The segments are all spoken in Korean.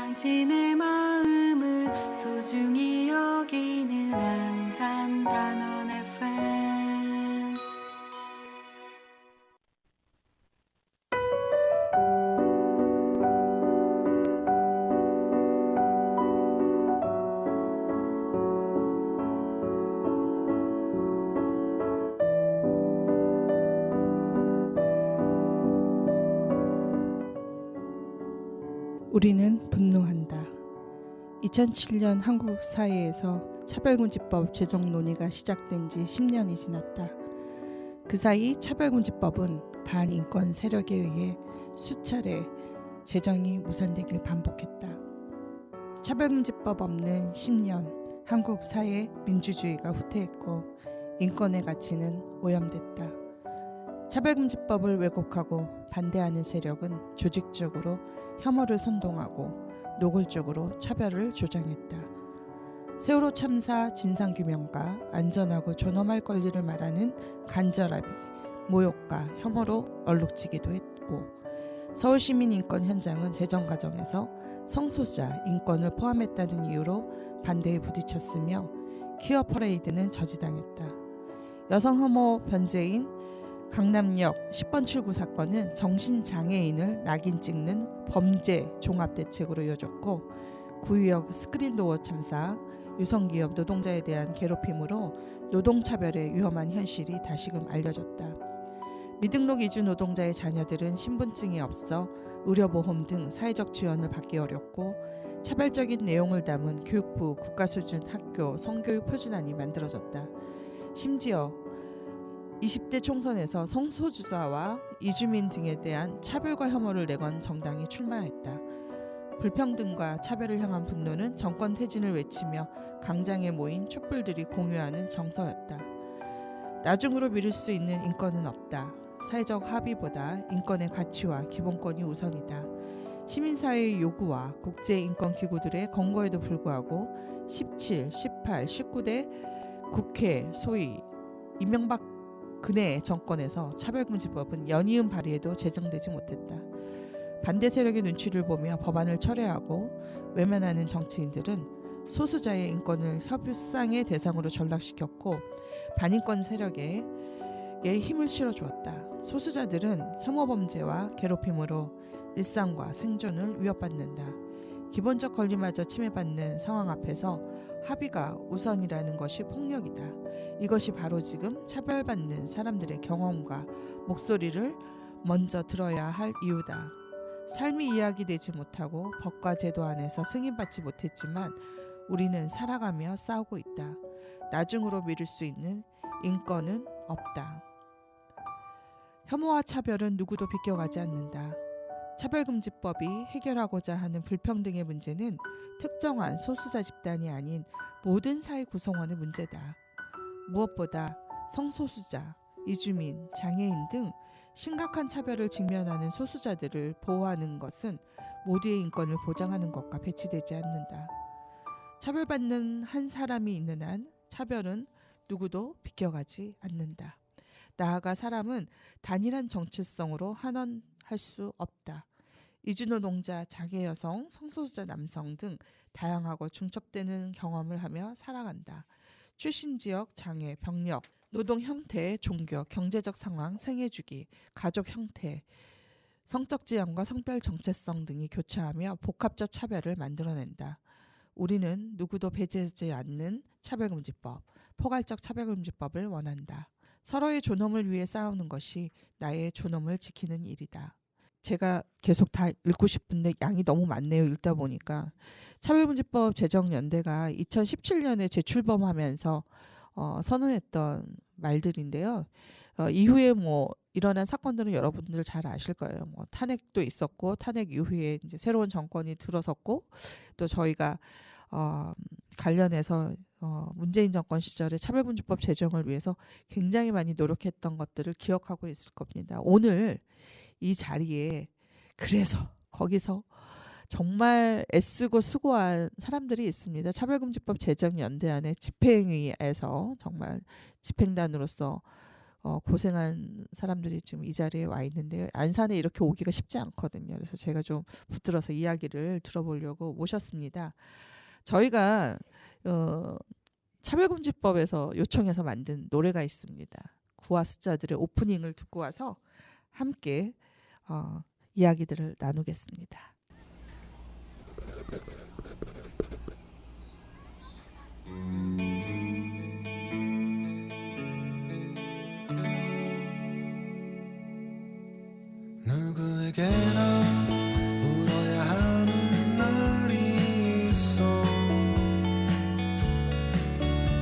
당신의 마음을 소중히 여기는 안산 단원 FM. 우리는 분노한다. 2007년 한국 사회에서 차별금지법 제정 논의가 시작된 지 10년이 지났다. 그 사이 차별금지법은 반인권 세력에 의해 수차례 제정이 무산되길 반복했다. 차별금지법 없는 10년, 한국 사회 민주주의가 후퇴했고 인권의 가치는 오염됐다. 차별금지법을 왜곡하고 반대하는 세력은 조직적으로 혐오를 선동하고 노골적으로 차별을 조장했다. 세월호 참사 진상규명과 안전하고 존엄할 권리를 말하는 간절함이 모욕과 혐오로 얼룩지기도 했고, 서울시민인권 현장은 제정 과정에서 성소수자 인권을 포함했다는 이유로 반대에 부딪혔으며 퀴어 퍼레이드는 저지당했다. 여성 혐오 변제인 강남역 10번 출구 사건은 정신장애인을 낙인 찍는 범죄 종합대책으로 이어졌고, 구의역 스크린도어 참사, 유성기업 노동자에 대한 괴롭힘으로 노동차별의 위험한 현실이 다시금 알려졌다. 미등록 이주 노동자의 자녀들은 신분증이 없어 의료보험 등 사회적 지원을 받기 어렵고, 차별적인 내용을 담은 교육부 국가수준 학교 성교육 표준안이 만들어졌다. 심지어 20대 총선에서 성소수자와 이주민 등에 대한 차별과 혐오를 내건 정당이 출마했다. 불평등과 차별을 향한 분노는 정권 퇴진을 외치며 강장에 모인 촛불들이 공유하는 정서였다. 나중으로 미룰 수 있는 인권은 없다. 사회적 합의보다 인권의 가치와 기본권이 우선이다. 시민사회의 요구와 국제인권기구들의 권고에도 불구하고 17, 18, 19대 국회 소위 이명박 근해 정권에서 차별금지법은 연이은 발의에도 제정되지 못했다. 반대 세력의 눈치를 보며 법안을 철회하고 외면하는 정치인들은 소수자의 인권을 협상의 대상으로 전락시켰고, 반인권 세력에 힘을 실어주었다. 소수자들은 혐오범죄와 괴롭힘으로 일상과 생존을 위협받는다. 기본적 권리마저 침해받는 상황 앞에서 합의가 우선이라는 것이 폭력이다. 이것이 바로 지금 차별받는 사람들의 경험과 목소리를 먼저 들어야 할 이유다. 삶이 이야기되지 못하고 법과 제도 안에서 승인받지 못했지만 우리는 살아가며 싸우고 있다. 나중으로 미룰 수 있는 인권은 없다. 혐오와 차별은 누구도 비껴가지 않는다. 차별금지법이 해결하고자 하는 불평등의 문제는 특정한 소수자 집단이 아닌 모든 사회 구성원의 문제다. 무엇보다 성소수자, 이주민, 장애인 등 심각한 차별을 직면하는 소수자들을 보호하는 것은 모두의 인권을 보장하는 것과 배치되지 않는다. 차별받는 한 사람이 있는 한 차별은 누구도 비껴가지 않는다. 나아가 사람은 단일한 정체성으로 한원할 수 없다. 이주노동자, 장애여성, 성소수자 남성 등 다양하고 중첩되는 경험을 하며 살아간다. 출신 지역, 장애, 병력, 노동 형태, 종교, 경제적 상황, 생애주기, 가족 형태, 성적 지향과 성별 정체성 등이 교차하며 복합적 차별을 만들어낸다. 우리는 누구도 배제하지 않는 차별금지법, 포괄적 차별금지법을 원한다. 서로의 존엄을 위해 싸우는 것이 나의 존엄을 지키는 일이다. 제가 계속 다 읽고 싶은데 양이 너무 많네요. 읽다 보니까. 차별금지법 제정연대가 2017년에 재출범하면서 선언했던 말들인데요. 이후에 뭐 일어난 사건들은 여러분들 잘 아실 거예요. 뭐 탄핵도 있었고, 탄핵 이후에 이제 새로운 정권이 들어섰고, 또 저희가 관련해서 문재인 정권 시절에 차별금지법 제정을 위해서 굉장히 많이 노력했던 것들을 기억하고 있을 겁니다. 오늘 이 자리에 그래서 거기서 정말 애쓰고 수고한 사람들이 있습니다. 차별금지법 제정연대안의 집행위에서 정말 집행단으로서 고생한 사람들이 지금 이 자리에 와 있는데요. 안산에 이렇게 오기가 쉽지 않거든요. 그래서 제가 좀 붙들어서 이야기를 들어보려고 모셨습니다. 저희가 차별금지법에서 요청해서 만든 노래가 있습니다. 구와 숫자들의 오프닝을 듣고 와서 함께 이야기들을 나누겠습니다. 누구에게나 울어야 하는 날이 있어.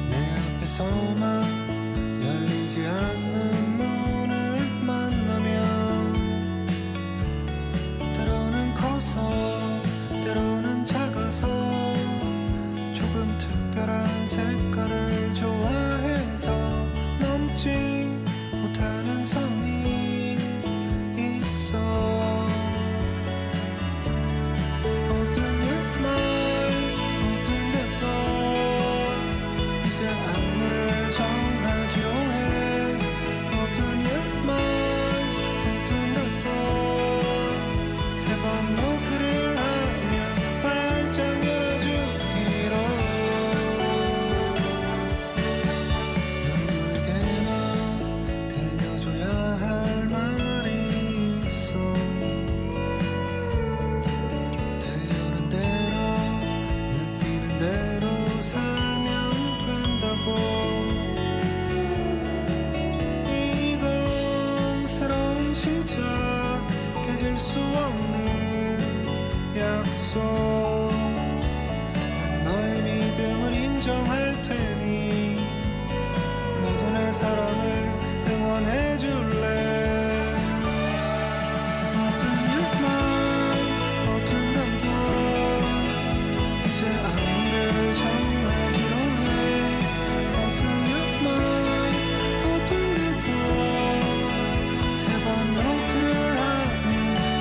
내 앞에서만 열리지 않는 문을 만나면 때로는 커서 때로는 작아서 조금 특별한 색깔을 좋아해서 넘지 못하는 선이 있어. Open your mind, open the door. 이제 안무를 정하기로 해. Open your mind, open the door. 세 번 노크를 하면 활짝 열어주기로. 누구에게나 들려줘야 할 말이 있어. 태어난 대로 느끼는 대로 살면 된다고. 이건 새로운 시작, 깨질 수 없는 약속. 난 너의 믿음을 인정할 테니 너도 내 사랑을 응원해 줄래. Open your mind, open the door. 이제 안무를 정하기로 해. Open your mind, open the door. 세 번 노크를 하면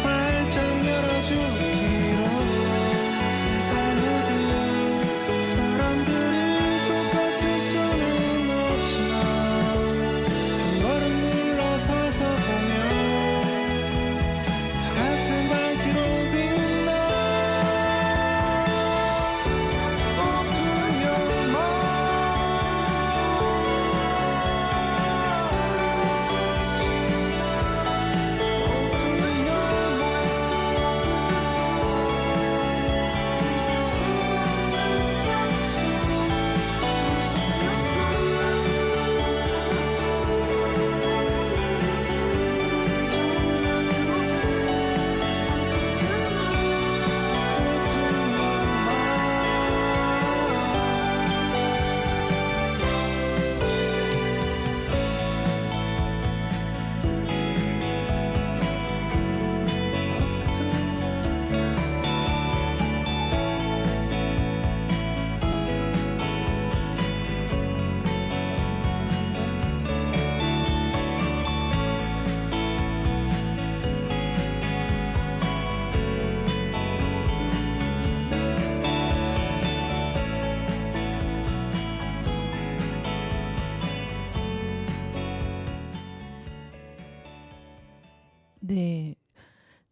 활짝 열어주기로. 세상 모두의 사람들이 똑같을 수는 없지만 한 걸음 물러서서 보면 다 같은 밝기로 빛나. Open your 네,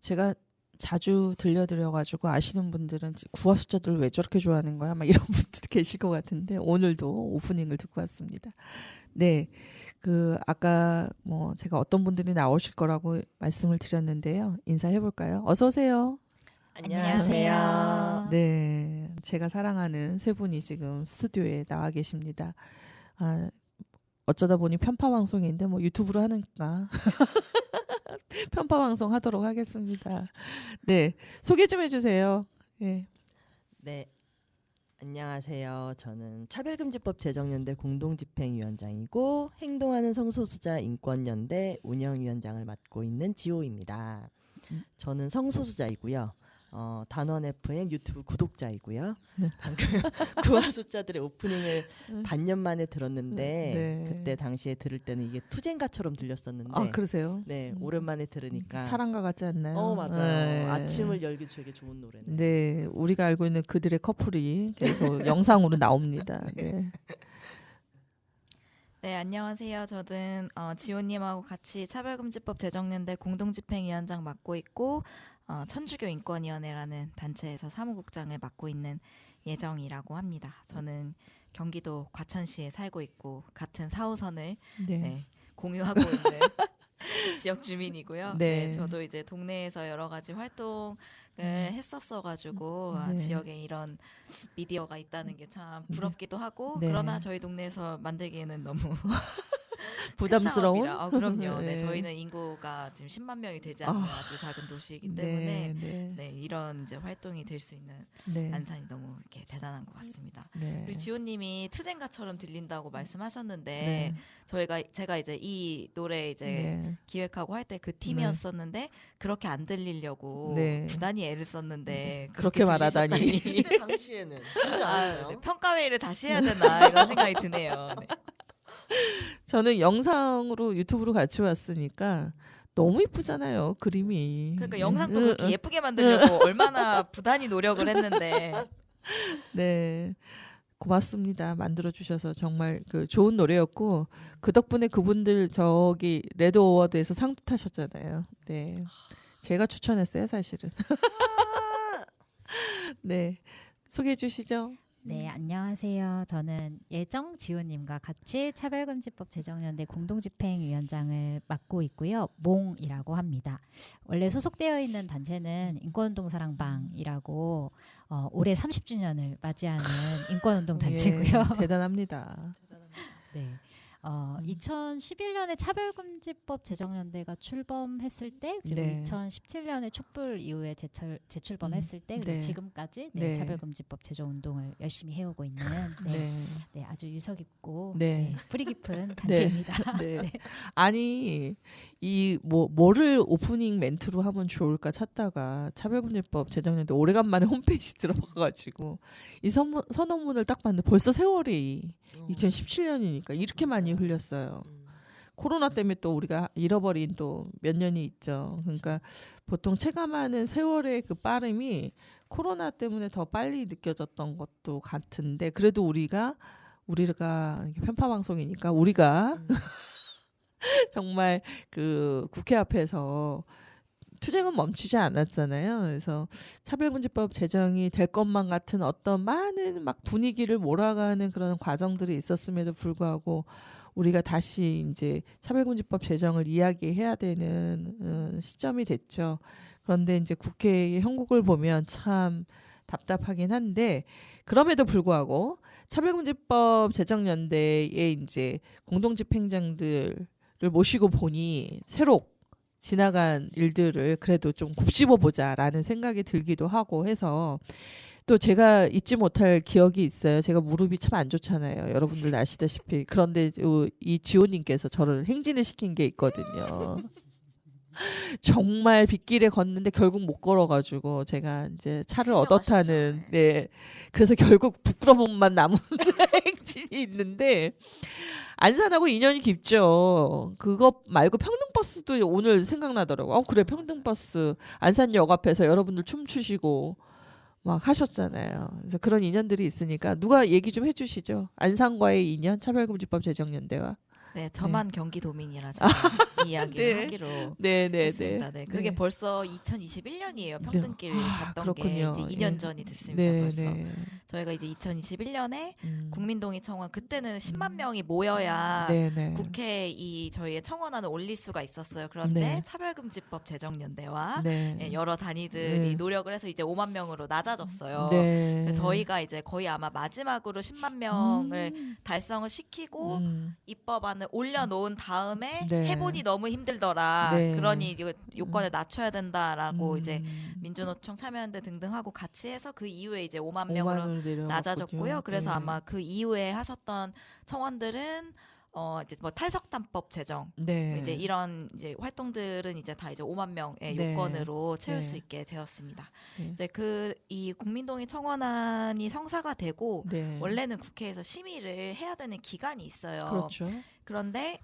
제가 자주 들려드려가지고 아시는 분들은 구화 숫자들을 왜 저렇게 좋아하는 거야? 막 이런 분들이 계실 것 같은데 오늘도 오프닝을 듣고 왔습니다. 네, 아까 제가 어떤 분들이 나오실 거라고 말씀을 드렸는데요. 인사해 볼까요? 어서 오세요. 안녕하세요. 네, 제가 사랑하는 세 분이 지금 스튜디오에 나와 계십니다. 어쩌다 보니 편파 방송인데 유튜브로 하니까 편파 방송 하도록 하겠습니다. 네, 소개 좀 해주세요. 네. 네, 안녕하세요. 저는 차별금지법 제정연대 공동집행위원장이고 행동하는 성소수자 인권연대 운영위원장을 맡고 있는 지호입니다. 저는 성소수자이고요. 단원 FM 유튜브 구독자이고요. 네. 방금 구화 숫자들의 오프닝을 반년 만에 들었는데 네. 그때 당시에 들을 때는 이게 투쟁가처럼 들렸었는데 아, 그러세요? 네, 오랜만에 들으니까 사랑과 같지 않나요? 맞아요. 네. 아침을 열기 되게 좋은 노래네. 네, 우리가 알고 있는 그들의 커플이 계속 영상으로 나옵니다. 네. 네, 안녕하세요. 저는 지호님하고 같이 차별금지법 제정연대 공동집행위원장 맡고 있고 천주교 인권위원회라는 단체에서 사무국장을 맡고 있는 예정이라고 합니다. 저는 경기도 과천시에 살고 있고 같은 4호선을 네. 공유하고 있는 지역 주민이고요. 네. 네, 저도 이제 동네에서 여러 가지 활동을 했었어가지고 네. 지역에 이런 미디어가 있다는 게 참 부럽기도 하고 네. 그러나 저희 동네에서 만들기에는 너무 부담스러운? 그럼요. 네. 네, 저희는 인구가 지금 10만 명이 되지 않는 아주 작은 도시이기 때문에 네. 이런 이제 활동이 될 수 있는 네. 안산이 너무 이렇게 대단한 것 같습니다. 네. 그리고 지호님이 투쟁가처럼 들린다고 말씀하셨는데 네. 제가 이제 이 노래 이제 네. 기획하고 할 때 그 팀이었었는데 그렇게 안 들리려고 네. 부단히 애를 썼는데 그렇게 말하다니. 들리셨다니. 당시에는 하지 아, 않았어요? 네, 평가회의를 다시 해야 되나 이런 생각이 드네요. 네. 저는 영상으로 유튜브로 같이 왔으니까 너무 이쁘잖아요. 그림이. 그러니까 영상도 그렇게 예쁘게 만들려고 얼마나 부단히 노력을 했는데 네. 고맙습니다. 만들어 주셔서 정말 그 좋은 노래였고 그 덕분에 그분들 저기 레드 어워드에서 상도 타셨잖아요. 네. 제가 추천했어요, 사실은. 네. 소개해 주시죠. 네, 안녕하세요. 저는 예정 지호님과 같이 차별금지법 제정연대 공동집행위원장을 맡고 있고요. 몽이라고 합니다. 원래 소속되어 있는 단체는 인권운동사랑방이라고 올해 30주년을 맞이하는 인권운동 단체고요. 예, 대단합니다. 네. 2011년에 차별금지법 제정연대가 출범했을 때 그리고 네. 2017년에 촛불 이후에 재출범했을 때 그리고 네. 지금까지 네. 차별금지법 제정운동을 열심히 해오고 있는 네, 아주 유서 깊고 네. 뿌리 깊은 단체입니다. 네. 아니 이 뭐를 오프닝 멘트로 하면 좋을까 찾다가 차별금지법 제정연대 오래간만에 홈페이지 들어가가지고 이 선언문을 딱 봤는데 벌써 세월이 2017년이니까 이렇게 많이 흘렸어요. 코로나 때문에 또 우리가 잃어버린 또 몇 년이 있죠. 그러니까 보통 체감하는 세월의 그 빠름이 코로나 때문에 더 빨리 느껴졌던 것도 같은데 그래도 우리가 편파 방송이니까 우리가 정말 그 국회 앞에서 투쟁은 멈추지 않았잖아요. 그래서 차별금지법 제정이 될 것만 같은 어떤 많은 막 분위기를 몰아가는 그런 과정들이 있었음에도 불구하고 우리가 다시 이제 차별금지법 제정을 이야기해야 되는 시점이 됐죠. 그런데 이제 국회의 형국을 보면 참 답답하긴 한데 그럼에도 불구하고 차별금지법 제정연대의 이제 공동집행장들을 모시고 보니 새로 지나간 일들을 그래도 좀 곱씹어 보자라는 생각이 들기도 하고 해서 또 제가 잊지 못할 기억이 있어요. 제가 무릎이 참 안 좋잖아요. 여러분들 아시다시피. 그런데 이 지호님께서 저를 행진을 시킨 게 있거든요. 정말 빗길에 걷는데 결국 못 걸어가지고 제가 이제 차를 얻어 타는 네 그래서 결국 부끄러움만 남은 행진이 있는데 안산하고 인연이 깊죠. 그거 말고 평등버스도 오늘 생각나더라고. 그래 평등버스 안산역 앞에서 여러분들 춤추시고 막 하셨잖아요. 그래서 그런 인연들이 있으니까 누가 얘기 좀 해주시죠. 안산과의 인연 차별금지법 제정연대와. 네, 저만 경기도민이라서 이야기를 네. 하기로 네네네. 했습니다. 네, 그게 벌써 2021년이에요. 평등길 갔던 그렇군요. 게 이제 2년 예. 전이 됐습니다. 네, 벌써 네. 저희가 이제 2021년에 국민동의 청원 그때는 10만 음. 명이 모여야 네네. 국회에 이 저희의 청원안을 올릴 수가 있었어요. 그런데 네. 차별금지법 제정연대와 네. 예, 여러 단위들이 네. 노력을 해서 이제 5만 명으로 낮아졌어요. 네. 그래서 저희가 이제 거의 아마 마지막으로 10만 명을 달성을 시키고 입법안을 올려놓은 다음에 네. 해보니 너무 힘들더라. 네. 그러니 이거 요건을 낮춰야 된다라고 음. 이제 민주노총 참여연대 등등하고 같이 해서 그 이후에 이제 5만 5만 명으로 원으로 내려갔군요. 낮아졌고요. 그래서 네. 아마 그 이후에 하셨던 청원들은 이제 뭐 탈석단법 제정 네. 이제 이런 이제 활동들은 이제 다 이제 5만 명의 네. 요건으로 채울 네. 수 있게 되었습니다. 네. 이제 이 국민동의 청원안이 성사가 되고 네. 원래는 국회에서 심의를 해야 되는 기간이 있어요. 그렇죠. 그런데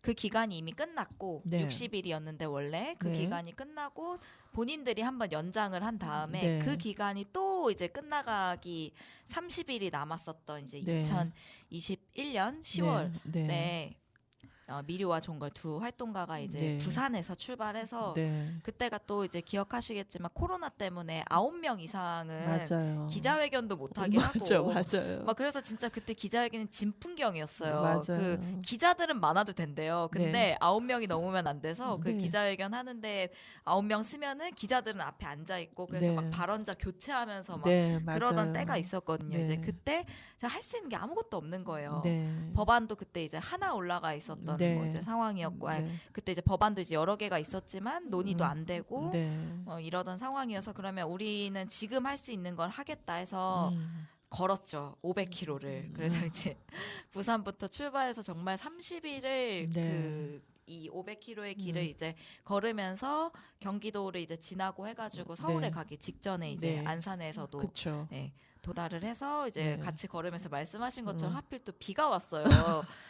그 기간이 이미 끝났고 네. 60일이었는데 원래 그 네. 기간이 끝나고 본인들이 한번 연장을 한 다음에 네. 그 기간이 또 이제 끝나가기 30일이 남았었던 이제 네. 2021년 10월에 네. 미류와 종걸 두 활동가가 이제 네. 부산에서 출발해서 네. 그때가 또 이제 기억하시겠지만 코로나 때문에 9명 이상은 맞아요. 기자회견도 못하게 맞아, 하고 맞아요. 막 그래서 진짜 그때 기자회견은 진풍경이었어요. 맞아요. 그 기자들은 많아도 된대요. 근데 네. 9명이 넘으면 안 돼서 그 네. 기자회견 하는데 9명 쓰면은 기자들은 앞에 앉아 있고 그래서 네. 막 발언자 교체하면서 막 네, 그러던 맞아요. 때가 있었거든요. 네. 이제 그때 할 수 있는 게 아무것도 없는 거예요. 네. 법안도 그때 이제 하나 올라가 있었던 네. 뭐 이제 상황이었고 아니, 네. 그때 이제 법안도 이제 여러 개가 있었지만 논의도 안 되고 네. 이러던 상황이어서 그러면 우리는 지금 할 수 있는 걸 하겠다 해서 음. 걸었죠. 500km를. 그래서 이제 부산부터 출발해서 정말 30일을 네. 이 500km의 길을 이제 걸으면서 경기도를 이제 지나고 해가지고 서울에 네. 가기 직전에 이제 네. 안산에서도 그쵸. 네, 도달을 해서 이제 네. 같이 걸으면서 말씀하신 것처럼 하필 또 비가 왔어요.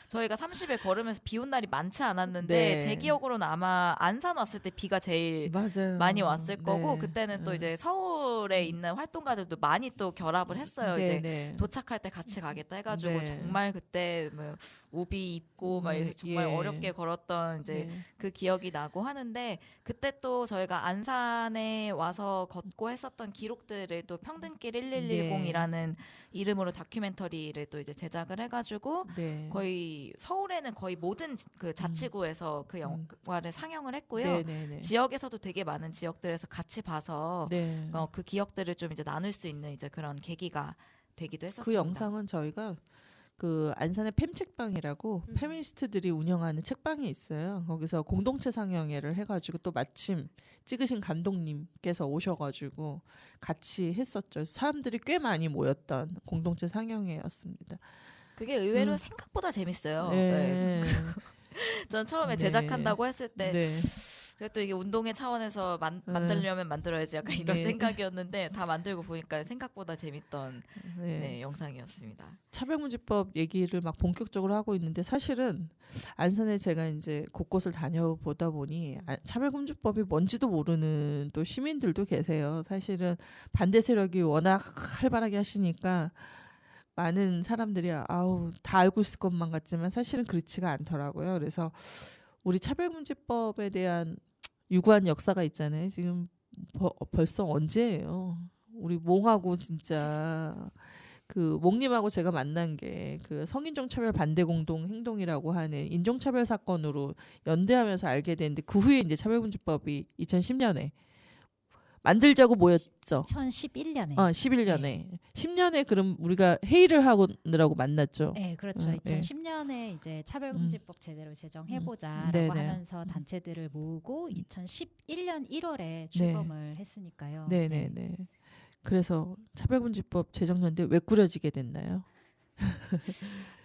저희가 30일 걸으면서 비 온 날이 많지 않았는데 네. 제 기억으로는 아마 안산 왔을 때 비가 제일 맞아요. 많이 왔을 거고 네. 그때는 또 이제 서울에 있는 활동가들도 많이 또 결합을 했어요. 네, 이제 네. 도착할 때 같이 가겠다 해가지고 네. 정말 그때 뭐 우비 입고 막 이래서 정말 예. 어렵게 걸었던 이제 네. 그 기억이 나고 하는데 그때 또 저희가 안산에 와서 걷고 했었던 기록들을 또 평등길 1110이라는 이름으로 다큐멘터리를 또 이제 제작을 해가지고 네. 거의 서울에는 거의 모든 그 자치구에서 그 영화를 상영을 했고요. 네, 네, 네. 지역에서도 되게 많은 지역들에서 같이 봐서 네. 그 기억들을 좀 이제 나눌 수 있는 이제 그런 계기가 되기도 했었습니다. 그 영상은 저희가 그 안산의 팸책방이라고 페미니스트들이 운영하는 책방이 있어요. 거기서 공동체 상영회를 해가지고 또 마침 찍으신 감독님께서 오셔가지고 같이 했었죠. 사람들이 꽤 많이 모였던 공동체 상영회였습니다. 그게 의외로 생각보다 재밌어요. 네. 전 처음에 네. 제작한다고 했을 때 네. 그래도 이게 운동의 차원에서 만들려면 만들어야지 약간 이런 네. 생각이었는데 다 만들고 보니까 생각보다 재밌던 네. 네, 영상이었습니다. 차별금지법 얘기를 막 본격적으로 하고 있는데 사실은 안산에 제가 이제 곳곳을 다녀보다 보니 차별금지법이 뭔지도 모르는 또 시민들도 계세요. 사실은 반대 세력이 워낙 활발하게 하시니까 많은 사람들이 아우 다 알고 있을 것만 같지만 사실은 그렇지가 않더라고요. 그래서 우리 차별금지법에 대한 유구한 역사가 있잖아요. 지금 벌써 언제예요? 우리 몽하고 진짜 그 몽님하고 제가 만난 게 그 성인종 차별 반대 공동 행동이라고 하는 인종차별 사건으로 연대하면서 알게 됐는데 그 후에 이제 차별금지법이 2010년에 만들자고 모였죠. 2011년에. 11년에. 네. 10년에 그럼 우리가 회의를 하느라고 만났죠. 네, 그렇죠. 네. 2010년에 이제 차별금지법 제대로 제정해보자라고 네네. 하면서 단체들을 모으고 2011년 1월에 출범을 했으니까요. 네네네. 그래서 차별금지법 제정연대 왜 꾸려지게 됐나요?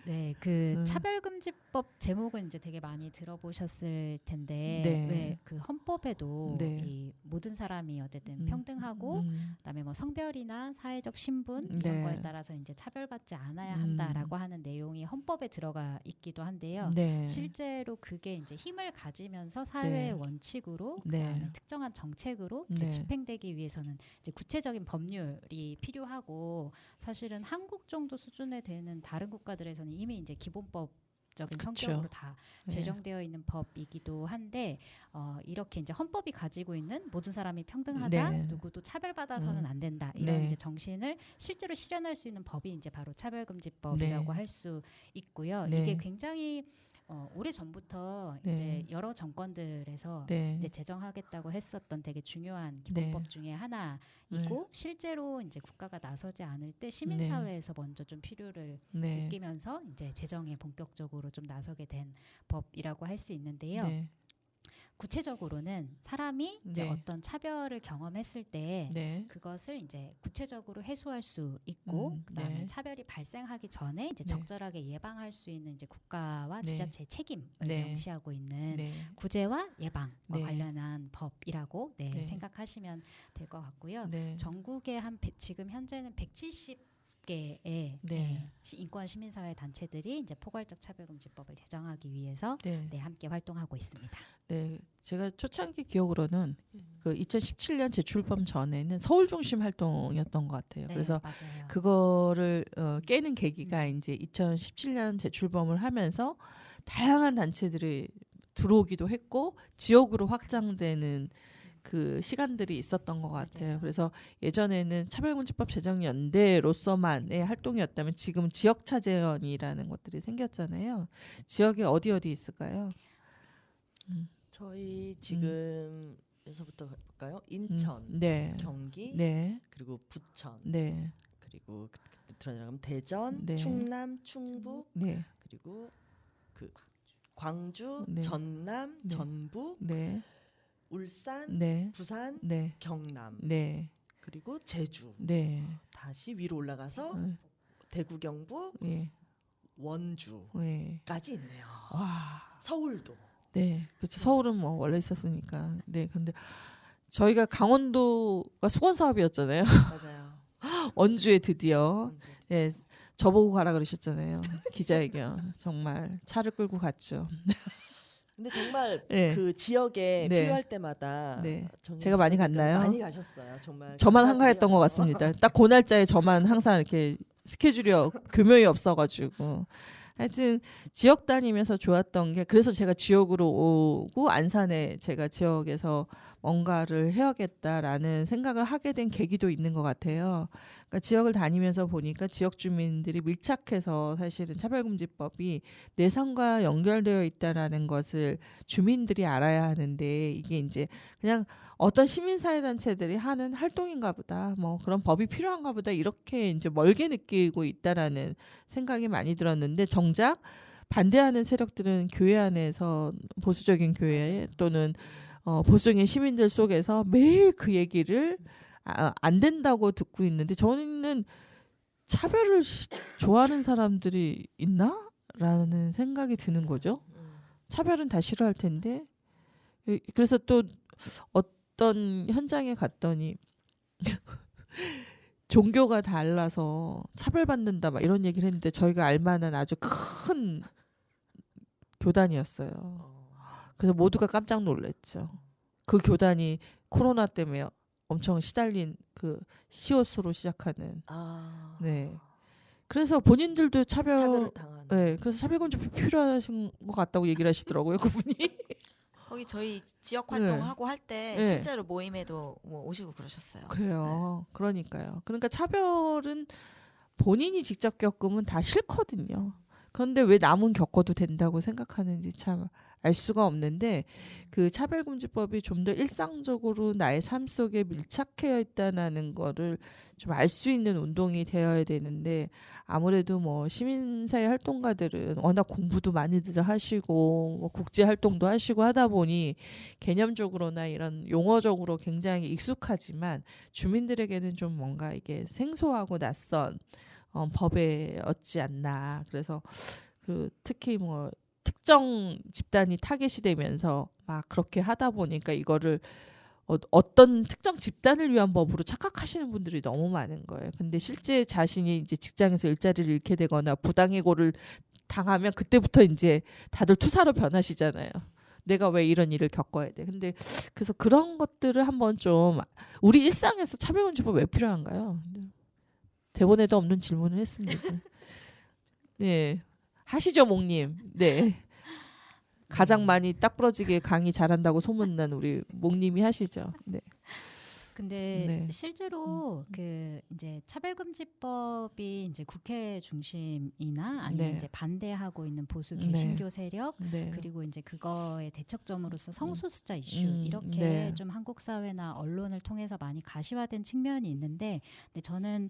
네, 그 차별금지법 제목은 이제 되게 많이 들어보셨을 텐데 네. 왜 그 헌법에도 네. 이 모든 사람이 어쨌든 평등하고 그다음에 뭐 성별이나 사회적 신분 네. 이런 거에 따라서 이제 차별받지 않아야 한다라고 하는 내용이 헌법에 들어가 있기도 한데요. 네. 실제로 그게 이제 힘을 가지면서 사회의 네. 원칙으로 네. 그다음에 특정한 정책으로 이제 네. 집행되기 위해서는 이제 구체적인 법률이 필요하고 사실은 한국 정도 수준에 되는 다른 국가들에서는 이미 이제 기본법적인 그쵸. 성격으로 다 네. 제정되어 있는 법이기도 한데 이렇게 이제 헌법이 가지고 있는 모든 사람이 평등하다, 네. 누구도 차별받아서는 안 된다 이런 네. 이제 정신을 실제로 실현할 수 있는 법이 이제 바로 차별금지법이라고 네. 할 수 있고요. 네. 이게 굉장히 오래 전부터 네. 이제 여러 정권들에서 네. 이제 제정하겠다고 했었던 되게 중요한 기본법 네. 중에 하나이고 실제로 이제 국가가 나서지 않을 때 시민 네. 사회에서 먼저 좀 필요를 네. 느끼면서 이제 제정에 본격적으로 좀 나서게 된 법이라고 할 수 있는데요. 네. 구체적으로는 사람이 이제 네. 어떤 차별을 경험했을 때 네. 그것을 이제 구체적으로 해소할 수 있고 그다음에 네. 차별이 발생하기 전에 이제 네. 적절하게 예방할 수 있는 이제 국가와 네. 지자체의 책임을 네. 명시하고 있는 네. 구제와 예방과 네. 관련한 법이라고 네. 생각하시면 될 것 같고요. 네. 전국에 지금 현재는 170 개의 네. 인권 시민사회 단체들이 이제 포괄적 차별금지법을 제정하기 위해서 네. 함께 활동하고 있습니다. 네, 제가 초창기 기억으로는 그 2017년 재출범 전에는 서울 중심 활동이었던 것 같아요. 네, 그래서 맞아요. 그거를 깨는 계기가 이제 2017년 재출범을 하면서 다양한 단체들이 들어오기도 했고 지역으로 확장되는 그 시간들이 있었던 것 같아요. 맞아요. 그래서 예전에는 차별금지법 제정연대로서만의 활동이었다면 지금 지역차재연이라는 것들이 생겼잖아요. 지역에 어디 있을까요? 저희 지금에서부터 볼까요? 인천, 네. 경기, 네. 그리고 부천, 네. 그리고 들어가면 대전, 네. 충남, 충북, 네. 그리고 그 광주, 네. 전남, 네. 전북, 네. 울산, 네. 부산, 네. 경남, 네. 그리고 제주. 네. 다시 위로 올라가서 대구, 경북, 예. 원주까지 예. 있네요. 와. 서울도. 네. 그렇죠. 서울은 뭐 원래 있었으니까. 네. 근데 저희가 강원도가 수건 사업이었잖아요. 맞아요. 원주에 드디어 원주. 네, 저보고 가라 그러셨잖아요. 기자회견. 정말 차를 끌고 갔죠. 근데 정말 네. 그 지역에 네. 필요할 때마다 네. 정윤 제가 많이 씨가 갔나요? 많이 가셨어요. 정말 저만 감사드려요. 한가했던 것 같습니다. 딱 그 날짜에 저만 항상 이렇게 스케줄이 교묘히 없어가지고. 하여튼 지역 다니면서 좋았던 게 그래서 제가 지역으로 오고 안산에 제가 지역에서 뭔가를 해야겠다라는 생각을 하게 된 계기도 있는 것 같아요. 그러니까 지역을 다니면서 보니까 지역 주민들이 밀착해서 사실은 차별금지법이 내상과 연결되어 있다라는 것을 주민들이 알아야 하는데 이게 이제 그냥 어떤 시민사회단체들이 하는 활동인가 보다 뭐 그런 법이 필요한가 보다 이렇게 이제 멀게 느끼고 있다라는 생각이 많이 들었는데 정작 반대하는 세력들은 교회 안에서 보수적인 교회 또는 보수적인 시민들 속에서 매일 그 얘기를 안 된다고 듣고 있는데 저는 차별을 좋아하는 사람들이 있나? 라는 생각이 드는 거죠. 차별은 다 싫어할 텐데 그래서 또 어떤 현장에 갔더니 종교가 달라서 차별받는다 막 이런 얘기를 했는데 저희가 알만한 아주 큰 교단이었어요. 그래서 모두가 깜짝 놀랐죠. 그 교단이 코로나 때문에 엄청 시달린 그 시옷으로 시작하는. 네. 그래서 본인들도 차별을 당하는. 네. 그래서 차별금지법이 필요하신 것 같다고 얘기를 하시더라고요, 그분이. 거기 저희 지역 네. 활동하고 할 때 네. 실제로 모임에도 뭐 오시고 그러셨어요. 그래요. 그러니까요. 그러니까 차별은 본인이 직접 겪으면 다 싫거든요. 그런데 왜 남은 겪어도 된다고 생각하는지 참 알 수가 없는데 그 차별금지법이 좀 더 일상적으로 나의 삶 속에 밀착해 있다는 거를 좀 알 수 있는 운동이 되어야 되는데 아무래도 뭐 시민사회 활동가들은 워낙 공부도 많이들 하시고 뭐 국제 활동도 하시고 하다 보니 개념적으로나 이런 용어적으로 굉장히 익숙하지만 주민들에게는 좀 뭔가 이게 생소하고 낯선 법에였지 않나. 그래서 그 특히 뭐 특정 집단이 타겟이 되면서 막 그렇게 하다 보니까 이거를 어떤 특정 집단을 위한 법으로 착각하시는 분들이 너무 많은 거예요. 근데 실제 자신이 이제 직장에서 일자리를 잃게 되거나 부당해고를 당하면 그때부터 이제 다들 투사로 변하시잖아요. 내가 왜 이런 일을 겪어야 돼. 근데 그래서 그런 것들을 한번 좀 우리 일상에서 차별금지법 왜 필요한가요? 대본에도 없는 질문을 했습니다. 네. 하시죠, 목님. 네. 가장 많이 딱 부러지게 강의 잘한다고 소문난 우리 목님이 하시죠. 네. 근데 네. 실제로 그 이제 차별금지법이 이제 국회 중심이나 아니면 네. 이제 반대하고 있는 보수 네. 개신교 세력 네. 그리고 이제 그거의 대척점으로서 성소수자 이슈 이렇게 네. 좀 한국 사회나 언론을 통해서 많이 가시화된 측면이 있는데 근데 저는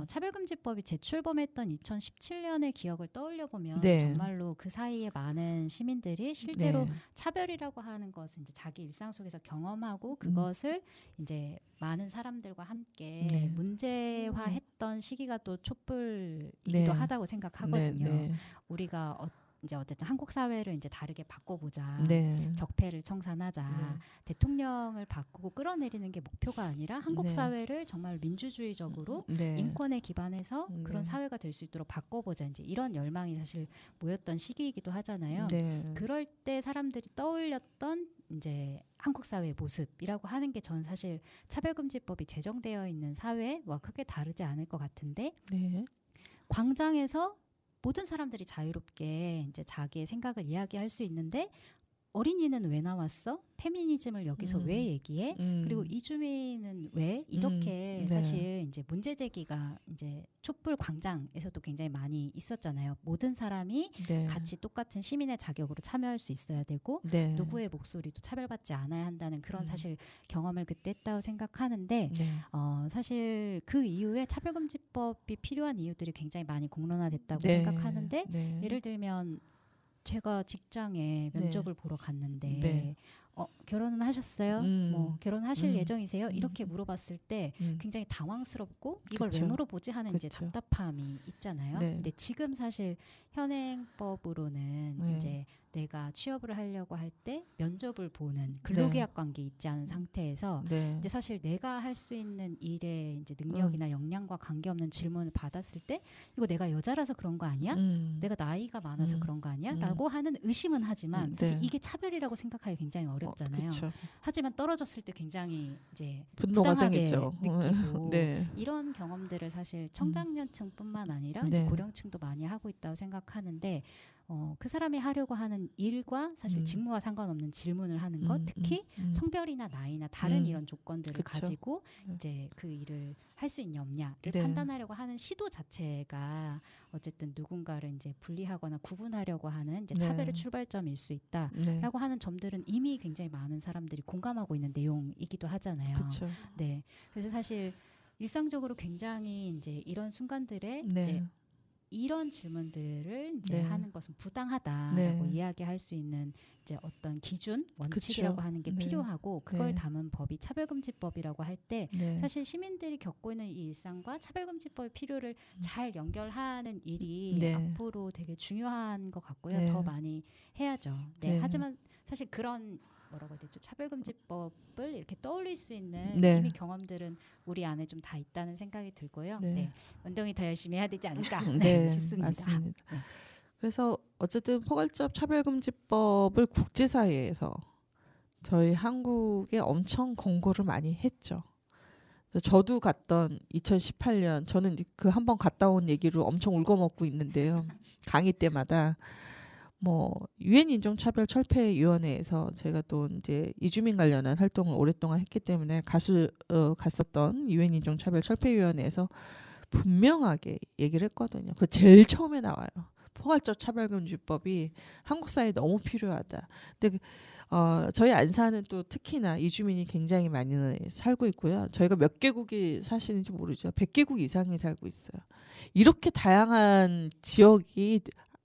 차별금지법이 재출범했던 2017년의 기억을 떠올려 보면 네. 정말로 그 사이에 많은 시민들이 실제로 네. 차별이라고 하는 것은 이제 자기 일상 속에서 경험하고 그것을 이제 많은 사람들과 함께 네. 문제화했던 시기가 또 촛불이기도 네. 하다고 생각하거든요. 네. 우리가 이제 어쨌든 한국 사회를 이제 다르게 바꿔보자. 네. 적폐를 청산하자. 네. 대통령을 바꾸고 끌어내리는 게 목표가 아니라 한국 네. 사회를 정말 민주주의적으로 네. 인권에 기반해서 그런 네. 사회가 될 수 있도록 바꿔보자. 이제 이런 열망이 사실 모였던 시기이기도 하잖아요. 네. 그럴 때 사람들이 떠올렸던 이제 한국 사회의 모습이라고 하는 게 저는 사실 차별금지법이 제정되어 있는 사회와 크게 다르지 않을 것 같은데 네. 광장에서 모든 사람들이 자유롭게 이제 자기의 생각을 이야기할 수 있는데 어린이는 왜 나왔어? 페미니즘을 여기서 왜 얘기해? 그리고 이주민은 왜? 이렇게 네. 사실 이제 문제 제기가 이제 촛불 광장에서도 굉장히 많이 있었잖아요. 모든 사람이 네. 같이 똑같은 시민의 자격으로 참여할 수 있어야 되고 네. 누구의 목소리도 차별받지 않아야 한다는 그런 음. 사실 경험을 그때 했다고 생각하는데 네. 사실 그 이후에 차별금지법이 필요한 이유들이 굉장히 많이 공론화됐다고 네. 생각하는데 네. 예를 들면 제가 직장에 면접을 보러 갔는데 네. 결혼은 하셨어요? 뭐 결혼하실 예정이세요? 이렇게 물어봤을 때 굉장히 당황스럽고 이걸 그쵸. 왜 물어보지 하는 이제 그쵸. 답답함이 있잖아요. 네. 근데 지금 사실 현행법으로는 네. 이제 내가 취업을 하려고 할 때 면접을 보는 근로계약 관계 있지 않은 상태에서 네. 이제 사실 내가 할 수 있는 일의 이제 능력이나 역량과 관계없는 질문을 받았을 때 이거 내가 여자라서 그런 거 아니야? 내가 나이가 많아서 그런 거 아니야? 라고 하는 의심은 하지만 사실 네. 이게 차별이라고 생각하기 굉장히 어렵잖아요. 그쵸. 하지만 떨어졌을 때 굉장히 이제 분노가 부당하게 생기죠. 느끼고 네. 이런 경험들을 사실 청장년층뿐만 아니라 이제 네. 고령층도 많이 하고 있다고 생각하는데 그 사람이 하려고 하는 일과 사실 직무와 상관없는 질문을 하는 것, 특히 성별이나 나이나 다른 이런 조건들을 그쵸. 가지고 네. 이제 그 일을 할 수 있냐 없냐를 네. 판단하려고 하는 시도 자체가 어쨌든 누군가를 이제 분리하거나 구분하려고 하는 이제 네. 차별의 출발점일 수 있다. 네. 라고 하는 점들은 이미 굉장히 많은 사람들이 공감하고 있는 내용이기도 하잖아요. 그렇죠. 네. 그래서 사실 일상적으로 굉장히 이제 이런 순간들에 네. 이제 이런 질문들을 이제 네. 하는 것은 부당하다라고 네. 이야기할 수 있는 이제 어떤 기준, 원칙이라고 그쵸. 하는 게 네. 필요하고 그걸 네. 담은 법이 차별금지법이라고 할 때 네. 사실 시민들이 겪고 있는 이 일상과 차별금지법의 필요를 잘 연결하는 일이 네. 앞으로 되게 중요한 것 같고요. 네. 더 많이 해야죠. 네. 네. 하지만 사실 그런 뭐라고 해야 되죠? 차별금지법을 이렇게 떠올릴 수 있는 네. 이미 경험들은 우리 안에 좀 다 있다는 생각이 들고요. 네. 네. 운동이 더 열심히 해야 되지 않을까 네, 싶습니다. 맞습니다. 네. 그래서 어쨌든 포괄적 차별금지법을 국제사회에서 저희 한국에 엄청 권고를 많이 했죠. 그래서 저도 갔던 2018년 저는 그 한 번 갔다 온 얘기로 엄청 울거먹고 있는데요. 강의 때마다 뭐 유엔 인종차별철폐위원회에서 제가 또 이제 이주민 관련한 활동을 오랫동안 했기 때문에 갔었던 유엔 인종차별철폐위원회에서 분명하게 얘기를 했거든요. 그 제일 처음에 나와요. 포괄적 차별금지법이 한국 사회에 너무 필요하다. 근데 저희 안산은 또 특히나 이주민이 굉장히 많이 살고 있고요. 저희가 몇 개국이 사시는지 모르죠. 100개국 이상이 살고 있어요. 이렇게 다양한 지역이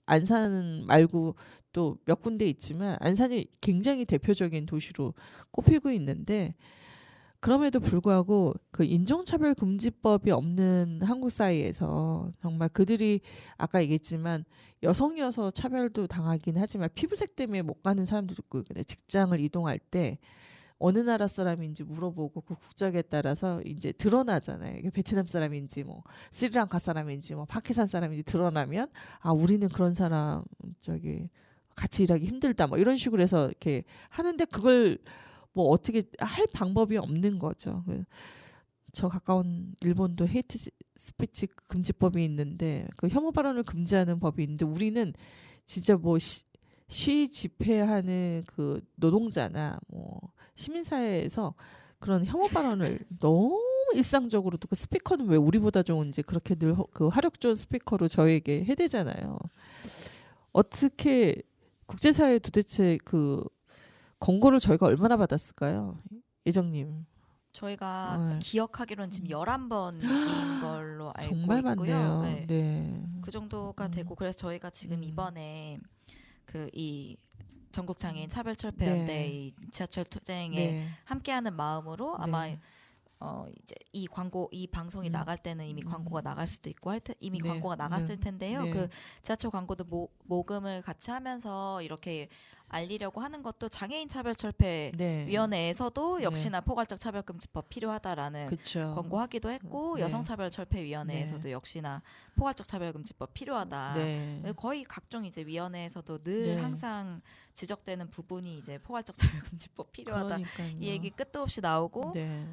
안산 말고 또 몇 군데 있지만 안산이 굉장히 대표적인 도시로 꼽히고 있는데 그럼에도 불구하고 그 인종차별금지법이 없는 한국 사회에서 정말 그들이 아까 얘기했지만 여성이어서 차별도 당하긴 하지만 피부색 때문에 못 가는 사람들도 있고 직장을 이동할 때 어느 나라 사람인지 물어보고 그 국적에 따라서 이제 드러나잖아요. 이게 베트남 사람인지 뭐 스리랑카 사람인지 뭐 파키스탄 사람인지 드러나면 아 우리는 그런 사람 같이 일하기 힘들다 뭐 이런 식으로 해서 이렇게 하는데 그걸 뭐 어떻게 할 방법이 없는 거죠. 저 가까운 일본도 헤이트 스피치 금지법이 있는데 그 혐오 발언을 금지하는 법이 있는데 우리는 진짜 뭐 시 집회하는 그 노동자나 뭐 시민사회에서 그런 혐오 발언을 너무 일상적으로 그 스피커는 왜 우리보다 좋은지 그렇게 늘 그 화력 좋은 스피커로 저에게 해대잖아요. 어떻게 국제사회 도대체 그 권고를 저희가 얼마나 받았을까요? 예정님. 저희가 기억하기로는 지금 11번인 걸로 알고 정말 있고요. 많네요. 네. 네. 그 정도가 되고 그래서 저희가 지금 이번에 그 이 전국장애인 차별철폐연대 네. 이 지하철 투쟁에 네. 함께하는 마음으로 아마 네. 이제 이 방송이 나갈 때는 이미 광고가 나갈 수도 있고 이미 네. 광고가 나갔을 네. 텐데요. 네. 그 지하철 광고도 모금을 같이 하면서 이렇게 알리려고 하는 것도 장애인 차별철폐위원회에서도 네. 역시나 포괄적 차별금지법 필요하다라는 그쵸. 권고하기도 했고 네. 여성차별철폐위원회에서도 역시나 포괄적 차별금지법 필요하다. 네. 거의 각종 이제 위원회에서도 늘 네. 항상 지적되는 부분이 이제 포괄적 차별금지법 필요하다. 그러니까요. 이 얘기 끝도 없이 나오고 네.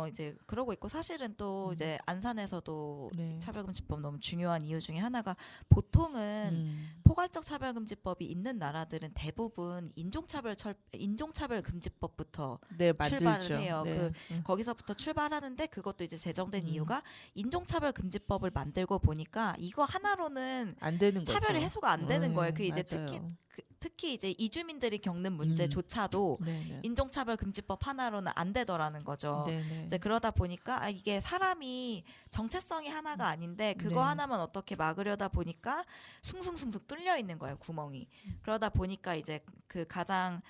이제 그러고 있고 사실은 또 이제 안산에서도 네. 차별금지법 너무 중요한 이유 중에 하나가 보통은 포괄적 차별금지법이 있는 나라들은 대부분 인종차별금지법부터 네, 출발을 만들죠. 해요. 네. 거기서부터 출발하는데 그것도 이제 제정된 이유가 인종차별금지법을 만들고 보니까 이거 하나로는 안 되는 거죠. 차별이 해소가 안 되는 거예요. 그 이제 맞아요. 특히 이제 이주민들이 겪는 문제조차도 네네. 인종차별금지법 하나로는 안 되더라는 거죠. 네네. 이제 그러다 보니까 이게 사람이 정체성이 하나가 아닌데 그거 네. 하나만 어떻게 막으려다 보니까 숭숭숭숭 뚫려 있는 거예요, 구멍이. 그러다 보니까 이제 그 가장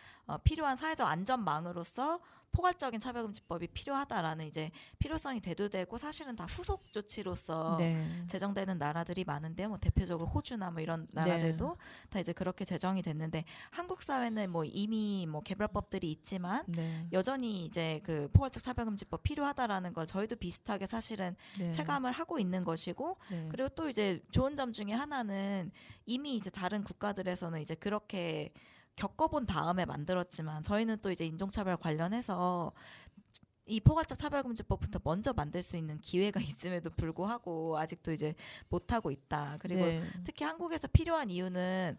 필요한 사회적 안전망으로서 포괄적인 차별금지법이 필요하다라는 이제 필요성이 대두되고 사실은 다 후속 조치로서 네. 제정되는 나라들이 많은데 뭐 대표적으로 호주나 뭐 이런 나라들도 다 이제 그렇게 제정이 됐는데 한국 사회는 뭐 이미 뭐 개별법들이 있지만 네. 여전히 이제 그 포괄적 차별금지법 필요하다라는 걸 저희도 비슷하게 사실은 네. 체감을 하고 있는 것이고 네. 그리고 또 이제 좋은 점 중에 하나는 이미 이제 다른 국가들에서는 이제 그렇게 겪어본 다음에 만들었지만 저희는 또 이제 인종차별 관련해서 이 포괄적 차별금지법부터 먼저 만들 수 있는 기회가 있음에도 불구하고 아직도 이제 못하고 있다. 그리고 네. 특히 한국에서 필요한 이유는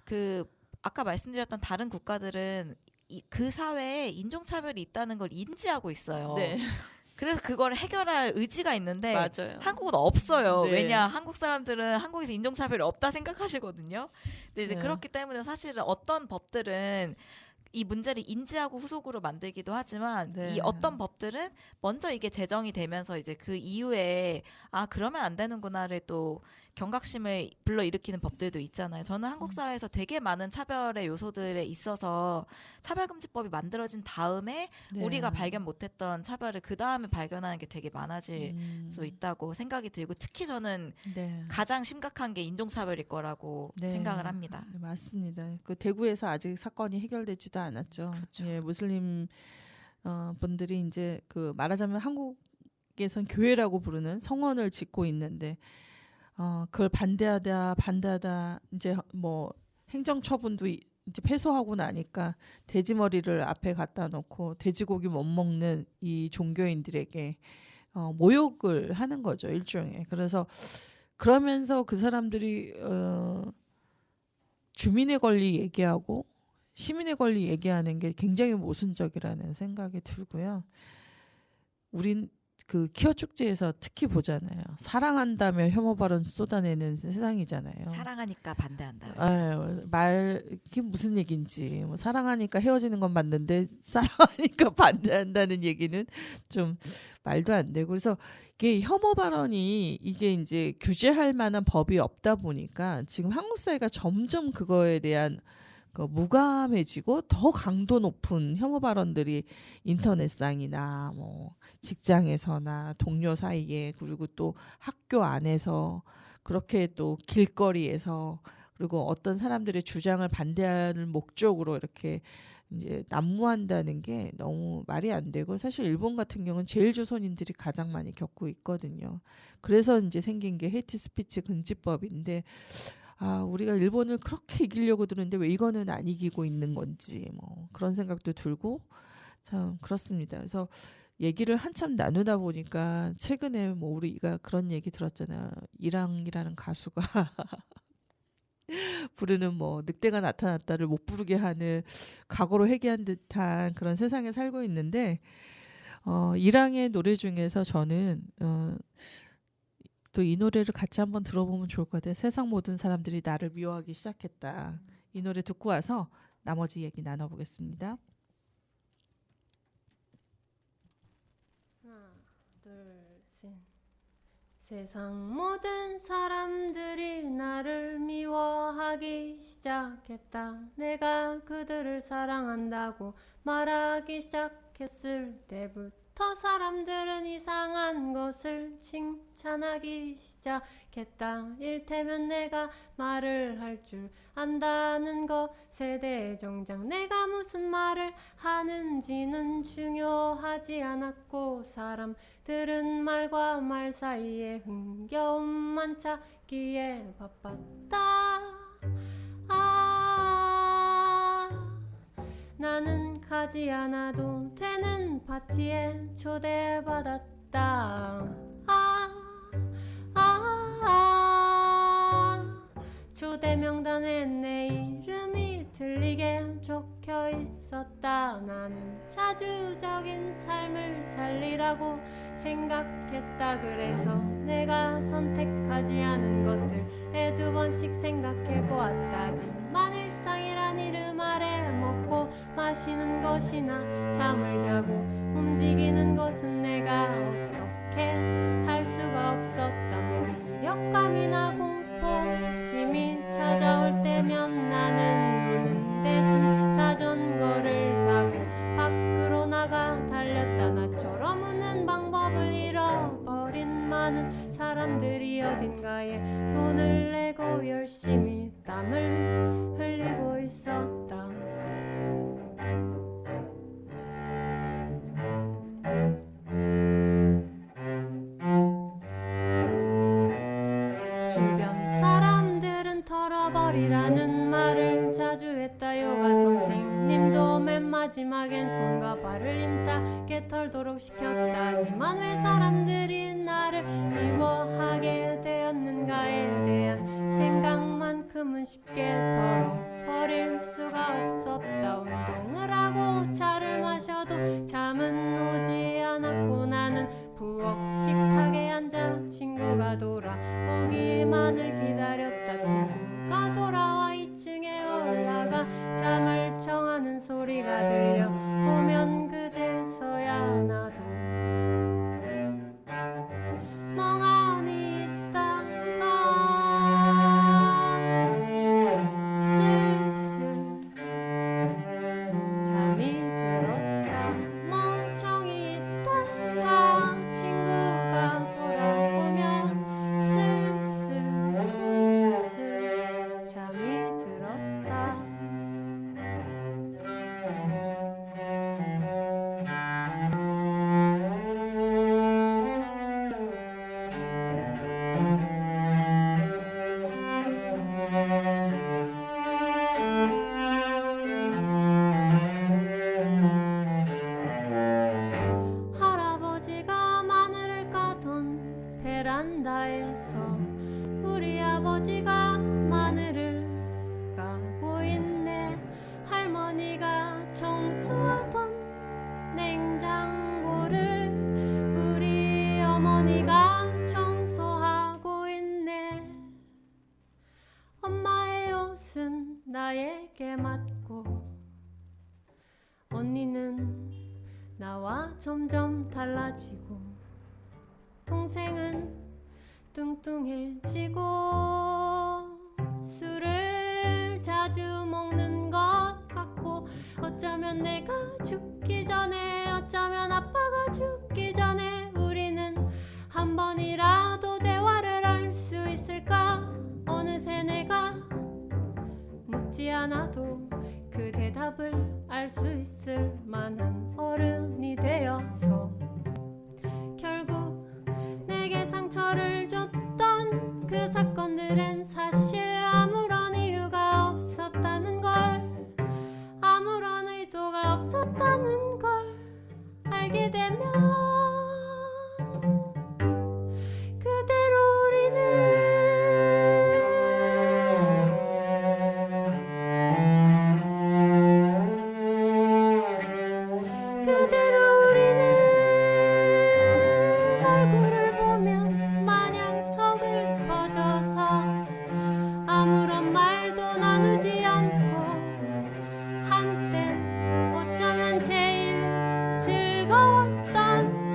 그 아까 말씀드렸던 다른 국가들은 그 사회에 인종차별이 있다는 걸 인지하고 있어요. 네. 그래서 그걸 해결할 의지가 있는데 맞아요. 한국은 없어요. 네. 왜냐 한국 사람들은 한국에서 인종차별이 없다 생각하시거든요. 근데 이제 네. 그렇기 때문에 사실은 어떤 법들은 이 문제를 인지하고 후속으로 만들기도 하지만 네. 이 어떤 법들은 먼저 이게 제정이 되면서 이제 그 이후에 그러면 안 되는구나를 또 경각심을 불러일으키는 법들도 있잖아요. 저는 한국 사회에서 되게 많은 차별의 요소들에 있어서 차별금지법이 만들어진 다음에 네. 우리가 발견 못했던 차별을 그 다음에 발견하는 게 되게 많아질 수 있다고 생각이 들고 특히 저는 네. 가장 심각한 게 인종차별일 거라고 네. 생각을 합니다. 네, 맞습니다. 그 대구에서 아직 사건이 해결되지도 않았죠. 그렇죠. 예, 무슬림 분들이 이제 그 말하자면 한국에선 교회라고 부르는 성원을 짓고 있는데 그걸 반대하다 이제 뭐 행정처분도 이제 패소하고 나니까 돼지머리를 앞에 갖다 놓고 돼지고기 못 먹는 이 종교인들에게 모욕을 하는 거죠, 일종의. 그래서 그러면서 그 사람들이 주민의 권리 얘기하고 시민의 권리 얘기하는 게 굉장히 모순적이라는 생각이 들고요. 우린 그 키어 축제에서 특히 보잖아요. 사랑한다며 혐오 발언 쏟아내는 세상이잖아요. 사랑하니까 반대한다. 아유, 이게 무슨 얘기인지. 뭐 사랑하니까 헤어지는 건 맞는데 사랑하니까 반대한다는 얘기는 좀 말도 안 되고. 그래서 이게 혐오 발언이 이게 이제 규제할 만한 법이 없다 보니까 지금 한국 사회가 점점 그거에 대한 무감해지고 더 강도 높은 혐오 발언들이 인터넷상이나 뭐 직장에서나 동료 사이에 그리고 또 학교 안에서 그렇게 또 길거리에서 그리고 어떤 사람들의 주장을 반대하는 목적으로 이렇게 이제 난무한다는 게 너무 말이 안 되고 사실 일본 같은 경우는 제일 조선인들이 가장 많이 겪고 있거든요. 그래서 이제 생긴 게 헤이트 스피치 금지법인데 우리가 일본을 그렇게 이기려고 드는데 왜 이거는 안 이기고 있는 건지 뭐 그런 생각도 들고 참 그렇습니다. 그래서 얘기를 한참 나누다 보니까 최근에 뭐 우리가 그런 얘기 들었잖아요. 이랑이라는 가수가 부르는 뭐 늑대가 나타났다를 못 부르게 하는 과거로 회귀한 듯한 그런 세상에 살고 있는데 이랑의 노래 중에서 저는 또 이 노래를 같이 한번 들어보면 좋을 것 같아요. 세상 모든 사람들이 나를 미워하기 시작했다. 이 노래 듣고 와서 나머지 얘기 나눠보겠습니다. 하나, 둘, 셋. 세상 모든 사람들이 나를 미워하기 시작했다. 내가 그들을 사랑한다고 말하기 시작했다. 시작했을 때부터 사람들은 이상한 것을 칭찬하기 시작했다. 일테면 내가 말을 할 줄 안다는 것, 세대 정작 내가 무슨 말을 하는지는 중요하지 않았고, 사람들은 말과 말 사이에 흥겨움만 찾기에 바빴다. 나는 가지 않아도 되는 파티에 초대받았다. 초대 명단에 내 이름이 들리게 적혀 있었다. 나는 자주적인 삶을 살리라고 생각했다. 그래서 내가 선택하지 않은 것들에 두 번씩 생각해 보았다지만 일상이란 이름 아래 먹고 마시는 것이나 잠을 자고 움직이는 것은 내가 어떻게 할 수가 없었다. 무기력감이나 공포심이 찾아올 때면 나는 우는 대신 자전거를 타고 밖으로 나가 달렸다. 나처럼 우는 방법을 잃어버린 많은 사람들이 어딘가에 돈을 내고 열심히 땀을 흘리고 있었다. 주변 사람들은 털어버리라는 말을 자주 했다. 요가 선생님도 맨 마지막엔 손과 발을 힘차게 털도록 시켰다. 하지만 왜 사람들이 나를 미워하게 되었는가에 대한 생각만큼은 쉽게 털어버릴 수가 없었다. 운동을 하고 차를 마셔도 잠은 오지 않았고, 나는 부엌 식탁에 앉아 친구가 돌아오기만을 기다렸다. 친구가 돌아와 2층에 올라가 잠을 청하는 소리가 들려오면 그제서야 나도 멍하니 있다가 슬슬 잠이 들었다. 멍청이 있다가 친구가 돌아오면 슬슬 잠이 들었다. 할아버지가 마늘을 까던 베란다에서 우리 아버지가 마늘을 까고 있네. 할머니가 청소하던 냉장고를 우리 어머니가 청소하고 있네. 엄마의 옷은 나에게 맞고 언니는 나와 점점 달라지고, 동생은 뚱뚱해지고, 술을 자주 먹는 것 같고, 어쩌면 내가 죽기 전에, 어쩌면 아빠가 죽기 전에 우리는 한 번이라도 대화를 할 수 있을까. 어느새 내가 묻지 않아도 그 대답을 알 수 있을 만한 어른이 되어서, 결국 내게 상처를 줬던 그 사건들은 사실 아무런 이유가 없었다는 걸, 아무런 의도가 없었다는 걸 알게 되면 그대로 우리는 얼굴을 보면 마냥 서글퍼져서 아무런 말도 나누지 않고, 한땐 어쩌면 제일 즐거웠던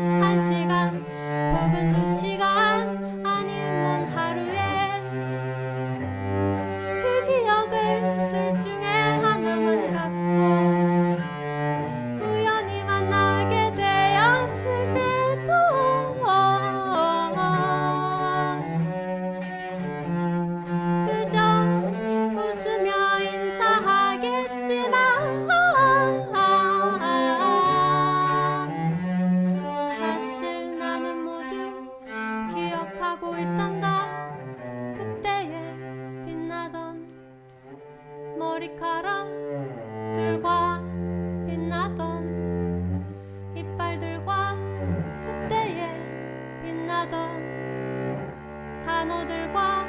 단어들과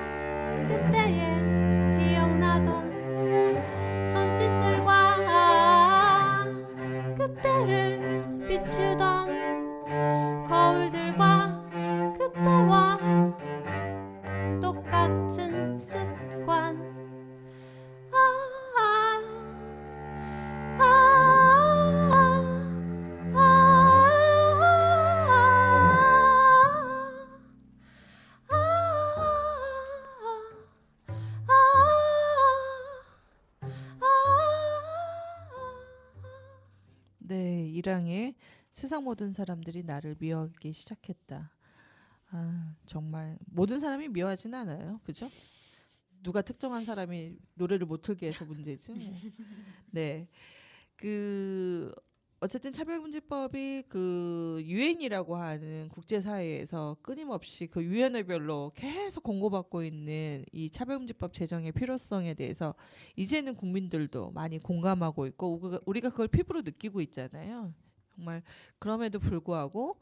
그때의 기억나던 손짓들과 그때를 비추던 거울들과 그때와 똑같은 습관 네, 이랑의 세상 모든 사람들이 나를 미워하기 시작했다. 아, 정말 모든 사람이 미워하진 않아요. 그죠? 누가 특정한 사람이 노래를 못 틀게 해서 문제지. 뭐. 네. 그 어쨌든 차별금지법이 그 유엔이라고 하는 국제사회에서 끊임없이 그 위원회별로 계속 공고받고 있는 이 차별금지법 제정의 필요성에 대해서 이제는 국민들도 많이 공감하고 있고 우리가 그걸 피부로 느끼고 있잖아요. 정말 그럼에도 불구하고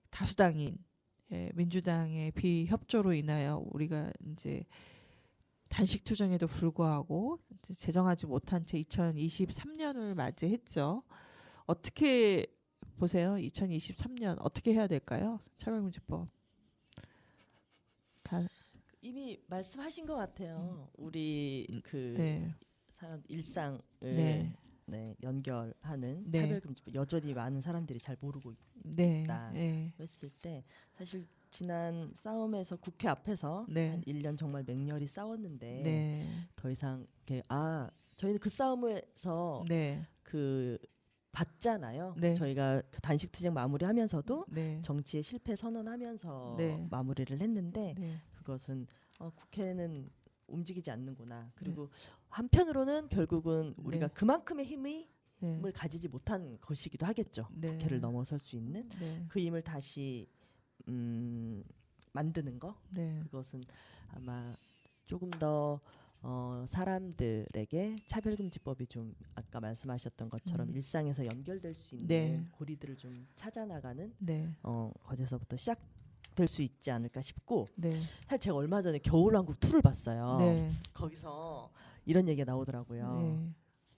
다수당인 민주당의 비협조로 인하여 우리가 이제 단식 투쟁에도 불구하고 이제 제정하지 못한 채 2023년을 맞이했죠. 어떻게 보세요? 2023년 어떻게 해야 될까요? 차별금지법. 이미 말씀하신 것 같아요. 우리 그 네. 사람 일상을 네. 네, 연결하는 네. 차별금지법 여전히 많은 사람들이 잘 모르고 네. 있다 네. 했을 때 사실 지난 싸움에서 국회 앞에서 네. 한 1년 정말 맹렬히 싸웠는데 네. 더 이상 이렇게 저희는 그 싸움에서 네. 그 봤잖아요. 네. 저희가 그 단식 투쟁 마무리하면서도 네. 정치의 실패 선언하면서 네. 마무리를 했는데 네. 그것은 국회는 움직이지 않는구나. 그리고 한편으로는 결국은 우리가 네. 그만큼의 힘을 네. 가지지 못한 것이기도 하겠죠. 네. 국회를 넘어설 수 있는 네. 그 힘을 다시 만드는 거. 네. 그것은 아마 조금 더 사람들에게 차별금지법이 좀 아까 말씀하셨던 것처럼 일상에서 연결될 수 있는 네. 고리들을 좀 찾아나가는 네. 거기서부터 시작될 수 있지 않을까 싶고 네. 사실 제가 얼마 전에 겨울왕국 2를 봤어요. 네. 거기서 이런 얘기가 나오더라고요. 네.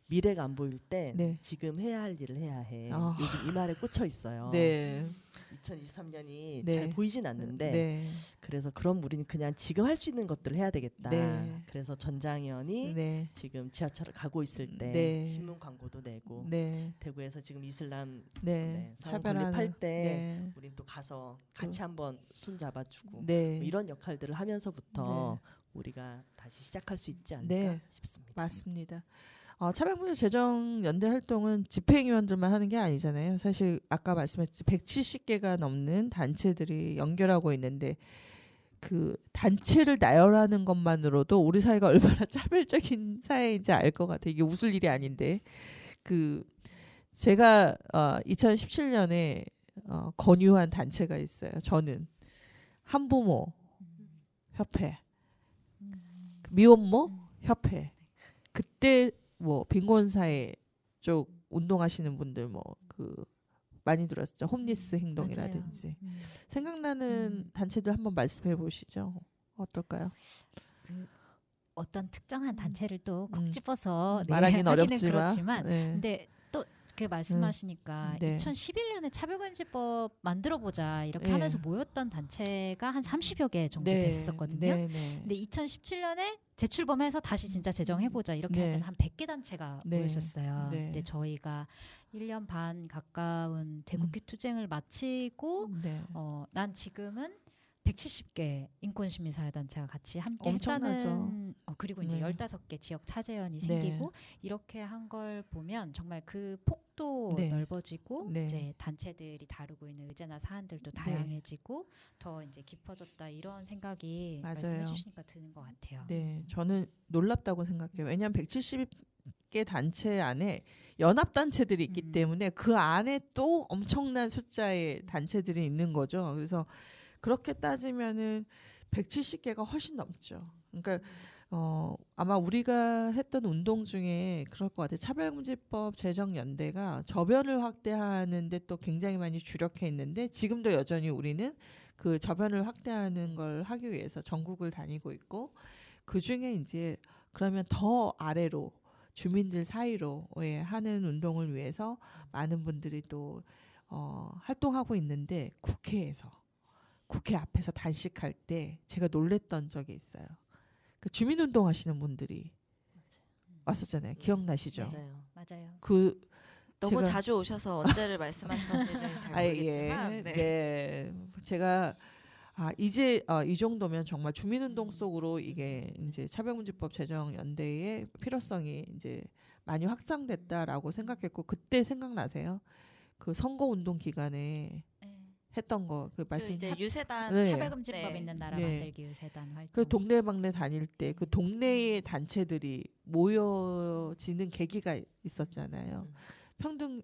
미래가 안 보일 때 네. 지금 해야 할 일을 해야 해. 아. 요즘 이 말에 꽂혀 있어요. 네. 2023년이 네. 잘 보이진 않는데 네. 그래서 그럼 우리는 그냥 지금 할 수 있는 것들을 해야 되겠다. 네. 그래서 전장현이 네. 지금 지하철을 가고 있을 때 네. 신문 광고도 내고 네. 대구에서 지금 이슬람 네. 사원 차별하는 건립할 때 네. 우린 또 가서 같이 한번 손 잡아주고 네. 뭐 이런 역할들을 하면서부터 우리가 다시 시작할 수 있지 않을까 네. 싶습니다. 맞습니다. 차별금지 제정 연대 활동은 집행위원들만 하는 게 아니잖아요. 사실 아까 말씀했듯이 170개가 넘는 단체들이 연결하고 있는데 그 단체를 나열하는 것만으로도 우리 사회가 얼마나 차별적인 사회인지 알 것 같아요. 이게 웃을 일이 아닌데 그 제가 2017년에 건유한 단체가 있어요. 저는 한부모 협회, 미혼모 협회. 그때 뭐 빈곤사회 쪽 운동하시는 분들 뭐 그 많이 들었죠. 홈리스 행동이라든지 생각나는 단체들 한번 말씀해 보시죠. 어떨까요? 어떤 특정한 단체를 또 콕 집어서 말하기는 하기는 어렵지만, 그렇지만 네. 근데 또 그 말씀하시니까 네. 2011년에 차별금지법 만들어보자 이렇게 네. 하면서 모였던 단체가 한 30여 개 정도 네. 됐었거든요. 네, 네. 근데 2017년에 재출범해서 다시 진짜 제정해보자 이렇게 네. 할 때는 한 100개 단체가 네. 모였었어요. 네. 근데 저희가 1년 반 가까운 대국회 투쟁을 마치고 네. 난 지금은 170개 인권시민사회단체가 같이 함께 엄청나죠. 했다는 그리고 이제 네. 15개 지역 차재연이 네. 생기고 이렇게 한 걸 보면 정말 그 폭도 네. 넓어지고 네. 이제 단체들이 다루고 있는 의제나 사안들도 네. 다양해지고 더 이제 깊어졌다 이런 생각이 맞아요. 말씀해 주시니까 드는 것 같아요. 네, 저는 놀랍다고 생각해요. 왜냐하면 170개 단체 안에 연합 단체들이 있기 때문에 그 안에 또 엄청난 숫자의 단체들이 있는 거죠. 그래서 그렇게 따지면은 170개가 훨씬 넘죠. 그러니까 아마 우리가 했던 운동 중에 그럴 것 같아요. 차별금지법 제정연대가 저변을 확대하는데 또 굉장히 많이 주력해 있는데 지금도 여전히 우리는 그 저변을 확대하는 걸 하기 위해서 전국을 다니고 있고 그 중에 이제 그러면 더 아래로 주민들 사이로 하는 운동을 위해서 많은 분들이 또 활동하고 있는데 국회 앞에서 단식할 때 제가 놀랬던 적이 있어요. 그 주민운동 하시는 분들이 왔었잖아요. 기억나시죠? 맞아요. 그 너무 제가- 자주 오셔서 언제를 말씀하시는지를 잘 모르겠지만 네. 제가 이제 이 정도면 정말 주민운동 속으로 이게 이제 차별금지법 제정 연대의 필요성이 이제 많이 확장됐다라고 생각했고 그때 생각나세요? 그 선거운동 기간에 네. 했던 거 그 그 말씀 이제 유세단 네. 차별금지법 네. 있는 나라 네. 만들기 유세단 활동. 그 동네방네 다닐 때 그 동네의 단체들이 모여지는 계기가 있었잖아요. 평등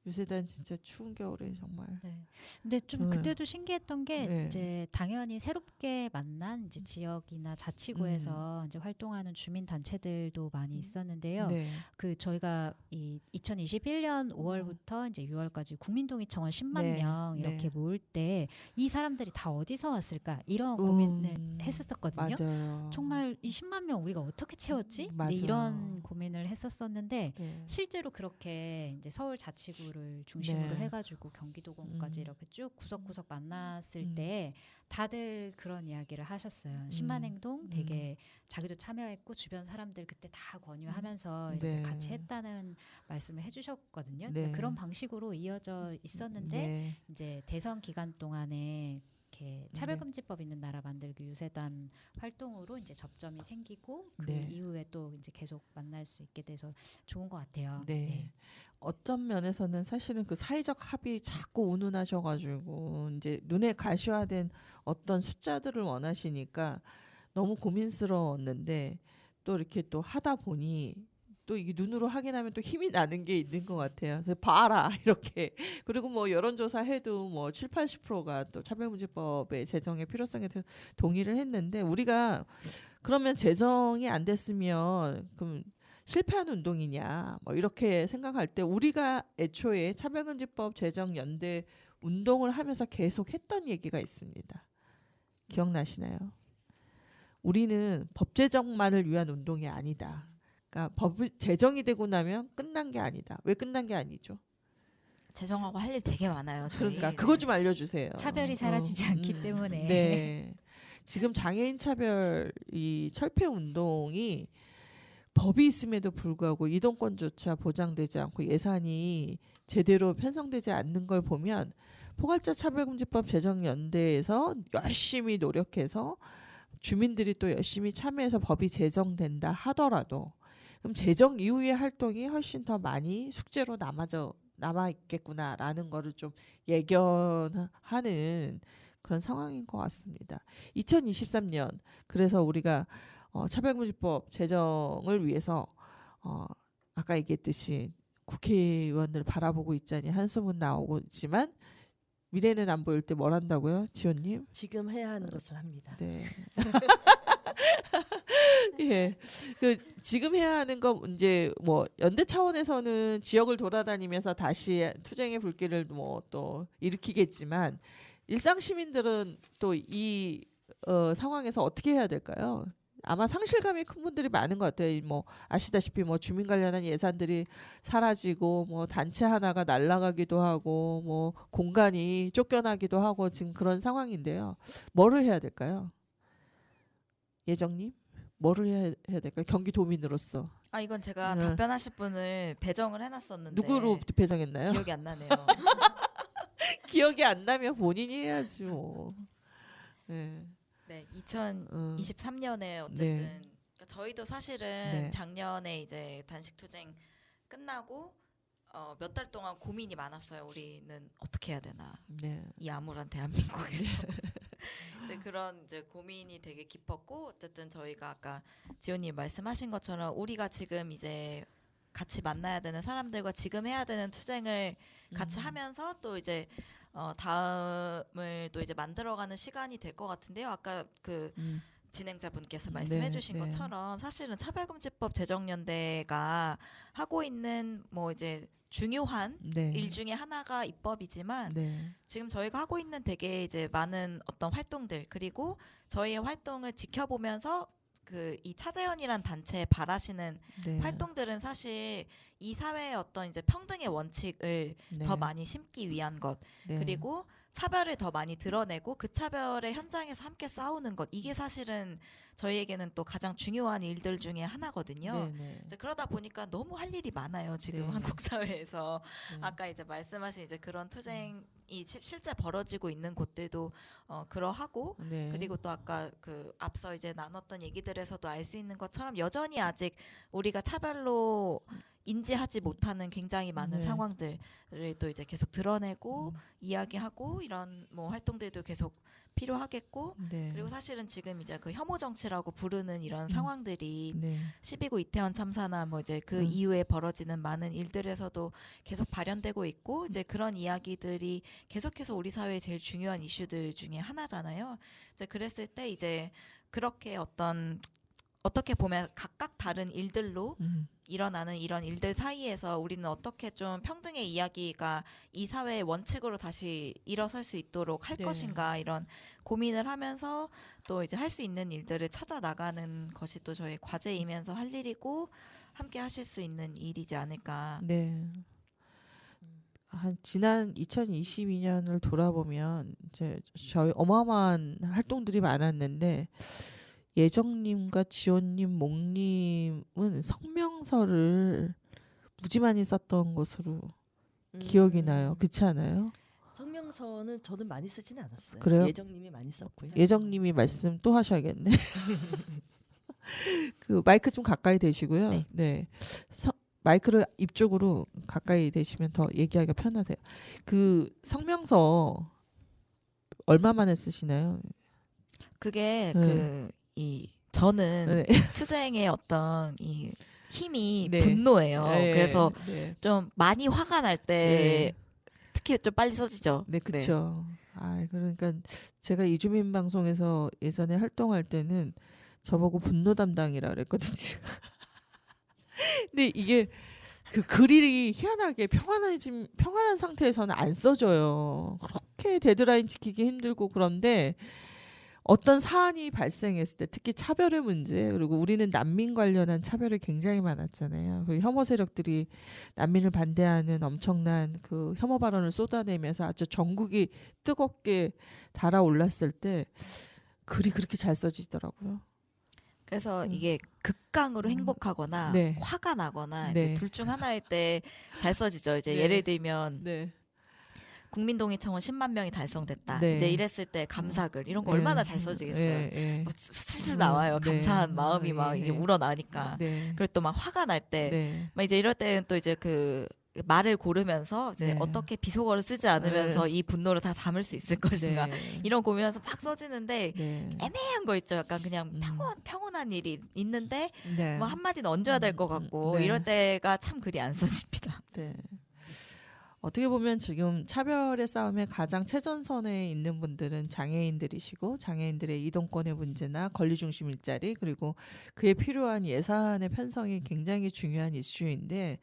유세단 진짜 추운 겨울에 정말 네. 근데 좀 그때도 신기했던 게 네. 이제 당연히 새롭게 만난 이제 지역이나 자치구에서 이제 활동하는 주민 단체들도 많이 있었는데요. 네. 그 저희가 이 2021년 5월부터 이제 6월까지 국민동의청원 10만 네. 명 이렇게 네. 모을 때 이 사람들이 다 어디서 왔을까 이런 고민을 했었거든요. 맞아요. 정말 이 10만 명 우리가 어떻게 채웠지? 맞아요. 이제 이런 고민을 했었었는데 네. 실제로 그렇게 이제 서울 자치구를 중심으로 네. 해가지고 경기도공까지 이렇게 쭉 구석구석 만났을 음. 때 다들 그런 이야기를 하셨어요. 10만 행동 되게 자기도 참여했고 주변 사람들 그때 다 권유하면서 이렇게 네. 같이 했다는 말씀을 해주셨거든요. 네. 그러니까 그런 방식으로 이어져 있었는데 네. 이제 대선 기간 동안에 이렇게 차별금지법 있는 나라 만들기 유세단 활동으로 이제 접점이 생기고 그 네. 이후에 또 이제 계속 만날 수 있게 돼서 좋은 것 같아요. 네. 어떤 면에서는 사실은 그 사회적 합의 자꾸 운운하셔가지고 이제 눈에 가시화된 어떤 숫자들을 원하시니까 너무 고민스러웠는데 또 이렇게 또 하다 보니 또 이게 눈으로 확인하면 또 힘이 나는 게 있는 것 같아요. 그래서 봐라 이렇게 그리고 뭐 여론조사 해도 뭐 7, 80%가 또 차별금지법의 제정의 필요성에 대해서 동의를 했는데 우리가 그러면 제정이 안 됐으면 그럼 실패한 운동이냐 뭐 이렇게 생각할 때 우리가 애초에 차별금지법 제정 연대 운동을 하면서 계속 했던 얘기가 있습니다. 기억나시나요? 우리는 법 제정만을 위한 운동이 아니다. 그러니까 법 제정이 되고 나면 끝난 게 아니다. 왜 끝난 게 아니죠? 재정하고 할 일 되게 많아요. 저희. 그러니까 네. 그거 좀 알려주세요. 차별이 사라지지 않기 때문에. 네. 지금 장애인 차별 이 철폐 운동이 법이 있음에도 불구하고 이동권조차 보장되지 않고 예산이 제대로 편성되지 않는 걸 보면 포괄적 차별금지법 제정연대에서 열심히 노력해서 주민들이 또 열심히 참여해서 법이 제정된다 하더라도 그럼 제정 이후의 활동이 훨씬 더 많이 숙제로 남아 있겠구나라는 거를 좀 예견하는 그런 상황인 것 같습니다. 2023년 그래서 우리가 차별금지법 제정을 위해서 아까 얘기했듯이 국회의원들 바라보고 있자니 한숨은 나오고 있지만 미래는 안 보일 때 뭘 한다고요, 지호님? 지금 해야 하는 것을 합니다. 네. 예. 그 지금 해야 하는 거 이제 뭐 연대 차원에서는 지역을 돌아다니면서 다시 투쟁의 불길을 뭐 또 일으키겠지만 일상 시민들은 또 이 상황에서 어떻게 해야 될까요? 아마 상실감이 큰 분들이 많은 것 같아요. 뭐 아시다시피 뭐 주민 관련한 예산들이 사라지고 뭐 단체 하나가 날아가기도 하고 뭐 공간이 쫓겨나기도 하고 지금 그런 상황인데요. 뭐를 해야 될까요? 예정님? 뭐를 해야 될까요? 경기도민으로서. 이건 제가 네. 답변하실 분을 배정을 해놨었는데 누구로 배정했나요? 기억이 안 나네요. 기억이 안 나면 본인이 해야지 뭐. 네. 네, 2023년에 어쨌든 네. 그러니까 저희도 사실은 네. 작년에 이제 단식 투쟁 끝나고 몇 달 동안 고민이 많았어요. 우리는 어떻게 해야 되나 네. 이 암울한 대한민국에서 이제 그런 이제 고민이 되게 깊었고 어쨌든 저희가 아까 지호님 말씀하신 것처럼 우리가 지금 이제 같이 만나야 되는 사람들과 지금 해야 되는 투쟁을 같이 하면서 또 이제 다음을 또 이제 만들어가는 시간이 될 것 같은데요. 아까 그 진행자분께서 네, 말씀해주신 네. 것처럼 사실은 차별금지법 제정연대가 하고 있는 뭐 이제 중요한 네. 일 중에 하나가 입법이지만 네. 지금 저희가 하고 있는 되게 이제 많은 어떤 활동들 그리고 저희의 활동을 지켜보면서 그 이 차재현이란 단체에 바라시는 네. 활동들은 사실 이 사회의 어떤 이제 평등의 원칙을 네. 더 많이 심기 위한 것 네. 그리고 차별을 더 많이 드러내고 그 차별의 현장에서 함께 싸우는 것 이게 사실은 저희에게는 또 가장 중요한 일들 중에 하나거든요. 네, 네. 이제 그러다 보니까 너무 할 일이 많아요. 지금 네. 한국 사회에서 네. 아까 이제 말씀하신 이제 그런 투쟁이 실제 벌어지고 있는 곳들도 그러하고 네. 그리고 또 아까 그 앞서 이제 나눴던 얘기들에서도 알 수 있는 것처럼 여전히 아직 우리가 차별로 인지하지 못하는 굉장히 많은 네. 상황들을 또 이제 계속 드러내고 음. 이야기하고 이런 뭐 활동들도 계속 필요하겠고 네. 그리고 사실은 지금 이제 그 혐오 정치라고 부르는 이런 상황들이 네. 12구 이태원 참사나 뭐 이제 그 음. 이후에 벌어지는 많은 일들에서도 계속 발현되고 있고 이제 그런 이야기들이 계속해서 우리 사회의 제일 중요한 이슈들 중에 하나잖아요. 이제 그랬을 때 이제 그렇게 어떻게 보면 각각 다른 일들로 일어나는 이런 일들 사이에서 우리는 어떻게 좀 평등의 이야기가 이 사회의 원칙으로 다시 일어설 수 있도록 할 네. 것인가 이런 고민을 하면서 또 이제 할 수 있는 일들을 찾아 나가는 것이 또 저희 과제이면서 할 일이고 함께 하실 수 있는 일이지 않을까. 네. 한 지난 2022년을 돌아보면 이제 저희 어마어마한 활동들이 많았는데 예정님과 지원님, 몽님은 성명서를 무지 많이 썼던 것으로 기억이 나요. 그렇지 않아요? 성명서는 저는 많이 쓰지는 않았어요. 그래요? 예정님이 많이 썼고요. 예정님이 말씀 또 하셔야겠네. 그 마이크 좀 가까이 대시고요. 네. 네. 마이크를 입 쪽으로 가까이 대시면 더 얘기하기가 편하세요. 그 성명서 얼마 만에 쓰시나요? 그게 네. 저는 네. 투쟁의 어떤 이 힘이 네. 분노예요. 네. 그래서 네. 좀 많이 화가 날 때 네. 특히 좀 빨리 써지죠. 네, 그렇죠. 그러니까 제가 이주민 방송에서 예전에 활동할 때는 저보고 분노 담당이라 그랬거든요. 근데 이게 그 글이 희한하게 평안한 상태에서는 안 써져요. 그렇게 데드라인 지키기 힘들고 그런데 어떤 사안이 발생했을 때 특히 차별의 문제 그리고 우리는 난민 관련한 차별이 굉장히 많았잖아요. 그 혐오 세력들이 난민을 반대하는 엄청난 그 혐오 발언을 쏟아내면서 아주 전국이 뜨겁게 달아올랐을 때 글이 그렇게 잘 써지더라고요. 그래서 이게 극강으로 행복하거나 네. 화가 나거나 네. 이제 둘 중 하나일 때 잘 써지죠. 이제 네. 예를 들면 네. 국민동의청은 10만 명이 달성됐다. 네. 이제 이랬을 때 감사글 이런 거 네. 얼마나 잘 써지겠어요. 네. 네. 뭐 술술 나와요. 네. 감사한 마음이 막 네. 이게 우러나니까. 네. 그리고 또 막 화가 날 때, 네. 막 이제 이럴 때는 또 이제 그 말을 고르면서 이제 네. 어떻게 비속어를 쓰지 않으면서 이 분노를 다 담을 수 있을 것인가 네. 이런 고민하면서 막 써지는데 네. 애매한 거 있죠. 약간 그냥 평온한 일이 있는데 네. 뭐 한마디는 얹어야 될 것 같고 네. 이럴 때가 참 글이 안 써집니다. 네. 어떻게 보면 지금 차별의 싸움에 가장 최전선에 있는 분들은 장애인들이시고 장애인들의 이동권의 문제나 권리중심 일자리 그리고 그에 필요한 예산의 편성이 굉장히 중요한 이슈인데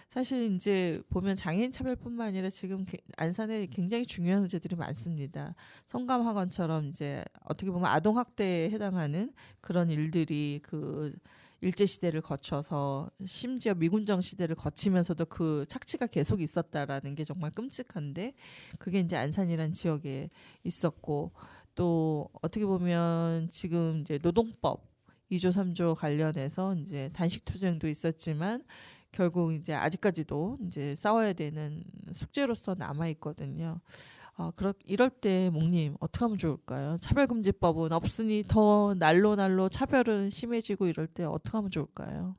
사실 이제 보면 장애인 차별뿐만 아니라 지금 안산에 굉장히 중요한 문제들이 많습니다. 성감학원처럼 이제 어떻게 보면 아동 학대에 해당하는 그런 일들이 그 일제 시대를 거쳐서 심지어 미군정 시대를 거치면서도 그 착취가 계속 있었다라는 게 정말 끔찍한데 그게 이제 안산이란 지역에 있었고 또 어떻게 보면 지금 이제 노동법 2조 3조 관련해서 이제 단식 투쟁도 있었지만 결국 이제 아직까지도 이제 싸워야 되는 숙제로서 남아 있거든요. 이럴 때 몽님 어떻게 하면 좋을까요? 차별금지법은 없으니 더 날로 차별은 심해지고 이럴 때 어떻게 하면 좋을까요?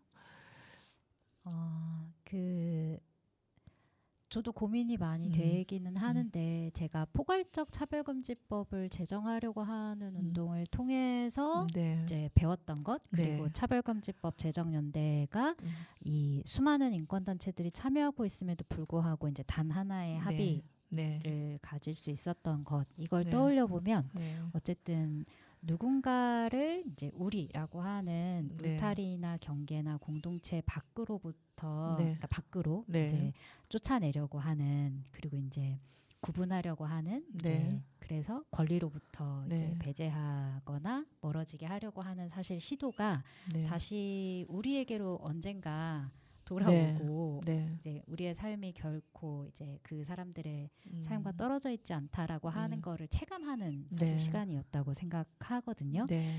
저도 고민이 많이 되기는 하는데 제가 포괄적 차별금지법을 제정하려고 하는 운동을 통해서 네. 이제 배웠던 것 그리고 네. 차별금지법 제정연대가 이 수많은 인권단체들이 참여하고 있음에도 불구하고 이제 단 하나의 합의를 네. 가질 수 있었던 것 이걸 네. 떠올려 보면 네. 어쨌든 누군가를 이제 우리라고 하는 네. 울타리나 경계나 공동체 밖으로부터 네. 그러니까 밖으로 네. 이제 쫓아내려고 하는 그리고 이제 구분하려고 하는 이제 네. 그래서 권리로부터 네. 이제 배제하거나 멀어지게 하려고 하는 사실 시도가 네. 다시 우리에게로 언젠가 돌아오고 네. 이제 우리의 삶이 결코 이제 그 사람들의 음. 삶과 떨어져 있지 않다라고 하는 음. 거를 체감하는 사실 네. 시간이었다고 생각하거든요. 네.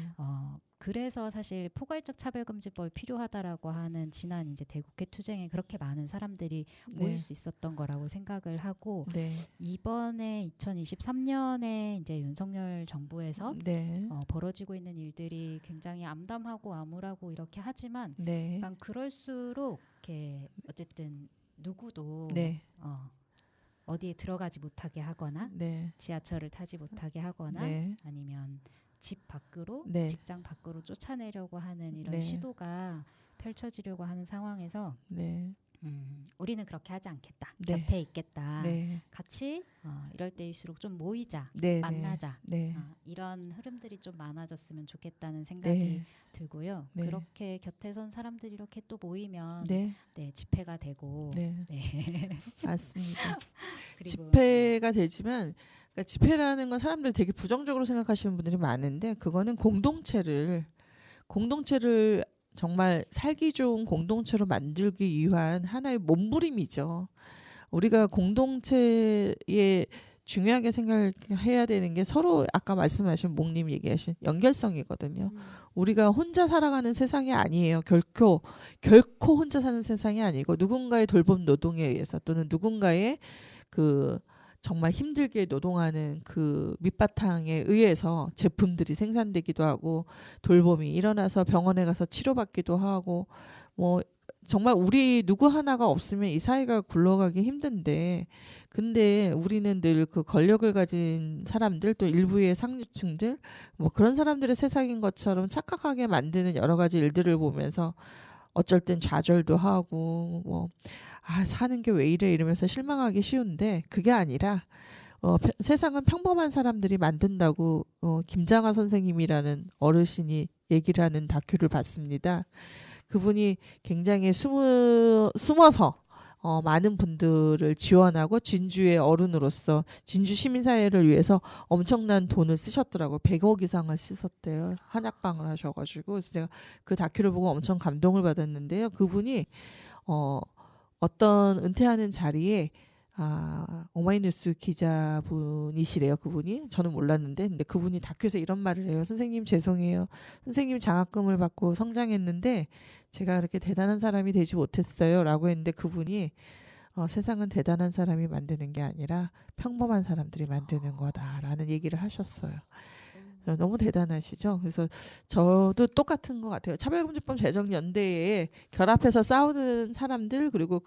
그래서 사실 포괄적 차별금지법이 필요하다라고 하는 지난 이제 대국회 투쟁에 그렇게 많은 사람들이 모일 네. 수 있었던 거라고 생각을 하고 네. 이번에 2023년에 이제 윤석열 정부에서 네. 벌어지고 있는 일들이 굉장히 암담하고 암울하고 이렇게 하지만 네. 약간 그럴수록 이렇게 어쨌든 누구도 네. 어디에 들어가지 못하게 하거나 네. 지하철을 타지 못하게 하거나 네. 아니면 집 밖으로 네. 직장 밖으로 쫓아내려고 하는 이런 네. 시도가 펼쳐지려고 하는 상황에서 네. 우리는 그렇게 하지 않겠다. 네. 곁에 있겠다. 네. 같이 이럴 때일수록 좀 모이자. 네. 만나자. 네. 이런 흐름들이 좀 많아졌으면 좋겠다는 생각이 네. 들고요. 네. 그렇게 곁에 선 사람들이 이렇게 또 모이면 네. 집회가 되고 네. 네. 맞습니다. 그리고 집회가 되지만 그러니까 집회라는 건 사람들이 되게 부정적으로 생각하시는 분들이 많은데 그거는 공동체를 정말 살기 좋은 공동체로 만들기 위한 하나의 몸부림이죠. 우리가 공동체에 중요하게 생각해야 되는 게 서로 아까 말씀하신 목님 얘기하신 연결성이거든요. 우리가 혼자 살아가는 세상이 아니에요. 결코 혼자 사는 세상이 아니고 누군가의 돌봄 노동에 의해서 또는 누군가의 그 정말 힘들게 노동하는 그 밑바탕에 의해서 제품들이 생산되기도 하고 돌봄이 일어나서 병원에 가서 치료받기도 하고 뭐 정말 우리 누구 하나가 없으면 이 사회가 굴러가기 힘든데 근데 우리는 늘 그 권력을 가진 사람들 또 일부의 상류층들 뭐 그런 사람들의 세상인 것처럼 착각하게 만드는 여러 가지 일들을 보면서 어쩔 땐 좌절도 하고 뭐 사는 게 왜 이래 이러면서 실망하기 쉬운데 그게 아니라 세상은 평범한 사람들이 만든다고 김장하 선생님이라는 어르신이 얘기를 하는 다큐를 봤습니다. 그분이 굉장히 숨어서 많은 분들을 지원하고 진주의 어른으로서 진주 시민사회를 위해서 엄청난 돈을 쓰셨더라고요. 100억 이상을 쓰셨대요. 한약방을 하셔가지고. 그래서 제가 그 다큐를 보고 엄청 감동을 받았는데요. 그분이 어떤 은퇴하는 자리에 오마이뉴스 기자분이시래요. 그분이. 저는 몰랐는데 근데 그분이 다큐에서 이런 말을 해요. 선생님 죄송해요. 선생님 장학금을 받고 성장했는데 제가 그렇게 대단한 사람이 되지 못했어요. 라고 했는데 그분이 세상은 대단한 사람이 만드는 게 아니라 평범한 사람들이 만드는 거다라는 얘기를 하셨어요. 너무 대단하시죠. 그래서 저도 똑같은 것 같아요. 차별금지법 제정연대에 결합해서 싸우는 사람들 그리고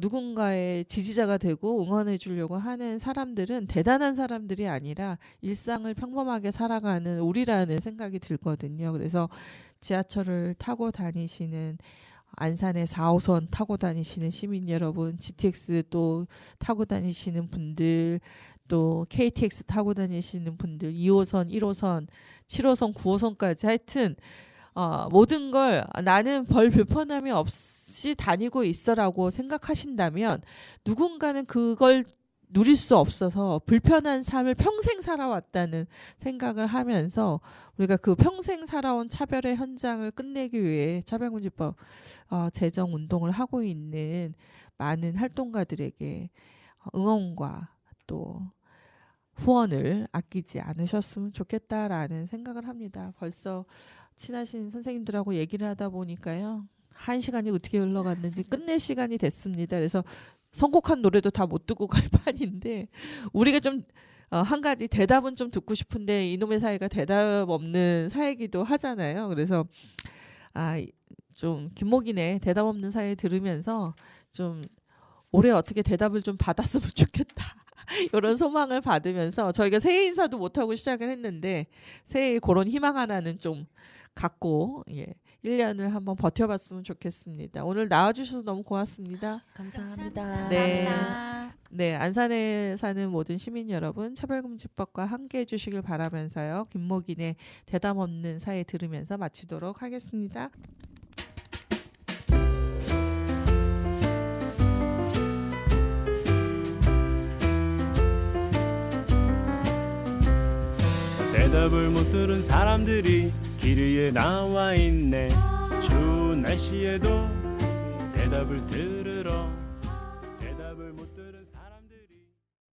누군가의 지지자가 되고 응원해 주려고 하는 사람들은 대단한 사람들이 아니라 일상을 평범하게 살아가는 우리라는 생각이 들거든요. 그래서 지하철을 타고 다니시는 안산의 4호선 타고 다니시는 시민 여러분, GTX 또 타고 다니시는 분들 또 KTX 타고 다니시는 분들 2호선, 1호선, 7호선, 9호선까지 하여튼 모든 걸 나는 별 불편함이 없이 다니고 있어라고 생각하신다면 누군가는 그걸 누릴 수 없어서 불편한 삶을 평생 살아왔다는 생각을 하면서 우리가 그 평생 살아온 차별의 현장을 끝내기 위해 차별금지법 제정 운동을 하고 있는 많은 활동가들에게 응원과 또 후원을 아끼지 않으셨으면 좋겠다라는 생각을 합니다. 벌써 친하신 선생님들하고 얘기를 하다 보니까요. 1시간이 어떻게 흘러갔는지 끝낼 시간이 됐습니다. 그래서 선곡한 노래도 다 못 듣고 갈 판인데 우리가 좀 한 가지 대답은 좀 듣고 싶은데 이놈의 사회가 대답 없는 사회이기도 하잖아요. 그래서 좀 김목인의 대답 없는 사회 들으면서 좀 올해 어떻게 대답을 좀 받았으면 좋겠다. 이런 소망을 받으면서 저희가 새해 인사도 못하고 시작을 했는데 새해 그런 희망 하나는 좀 갖고 1년을 한번 버텨봤으면 좋겠습니다. 오늘 나와주셔서 너무 고맙습니다. 감사합니다. 네. 감사합니다. 네, 안산에 사는 모든 시민 여러분, 차별금지법과 함께 해주시길 바라면서요. 김목인의 대담 없는 사회 들으면서 마치도록 하겠습니다. 대답을 못 들은 사람들이 길 위에 나와 있네. 추운 날씨에도 대답을 들어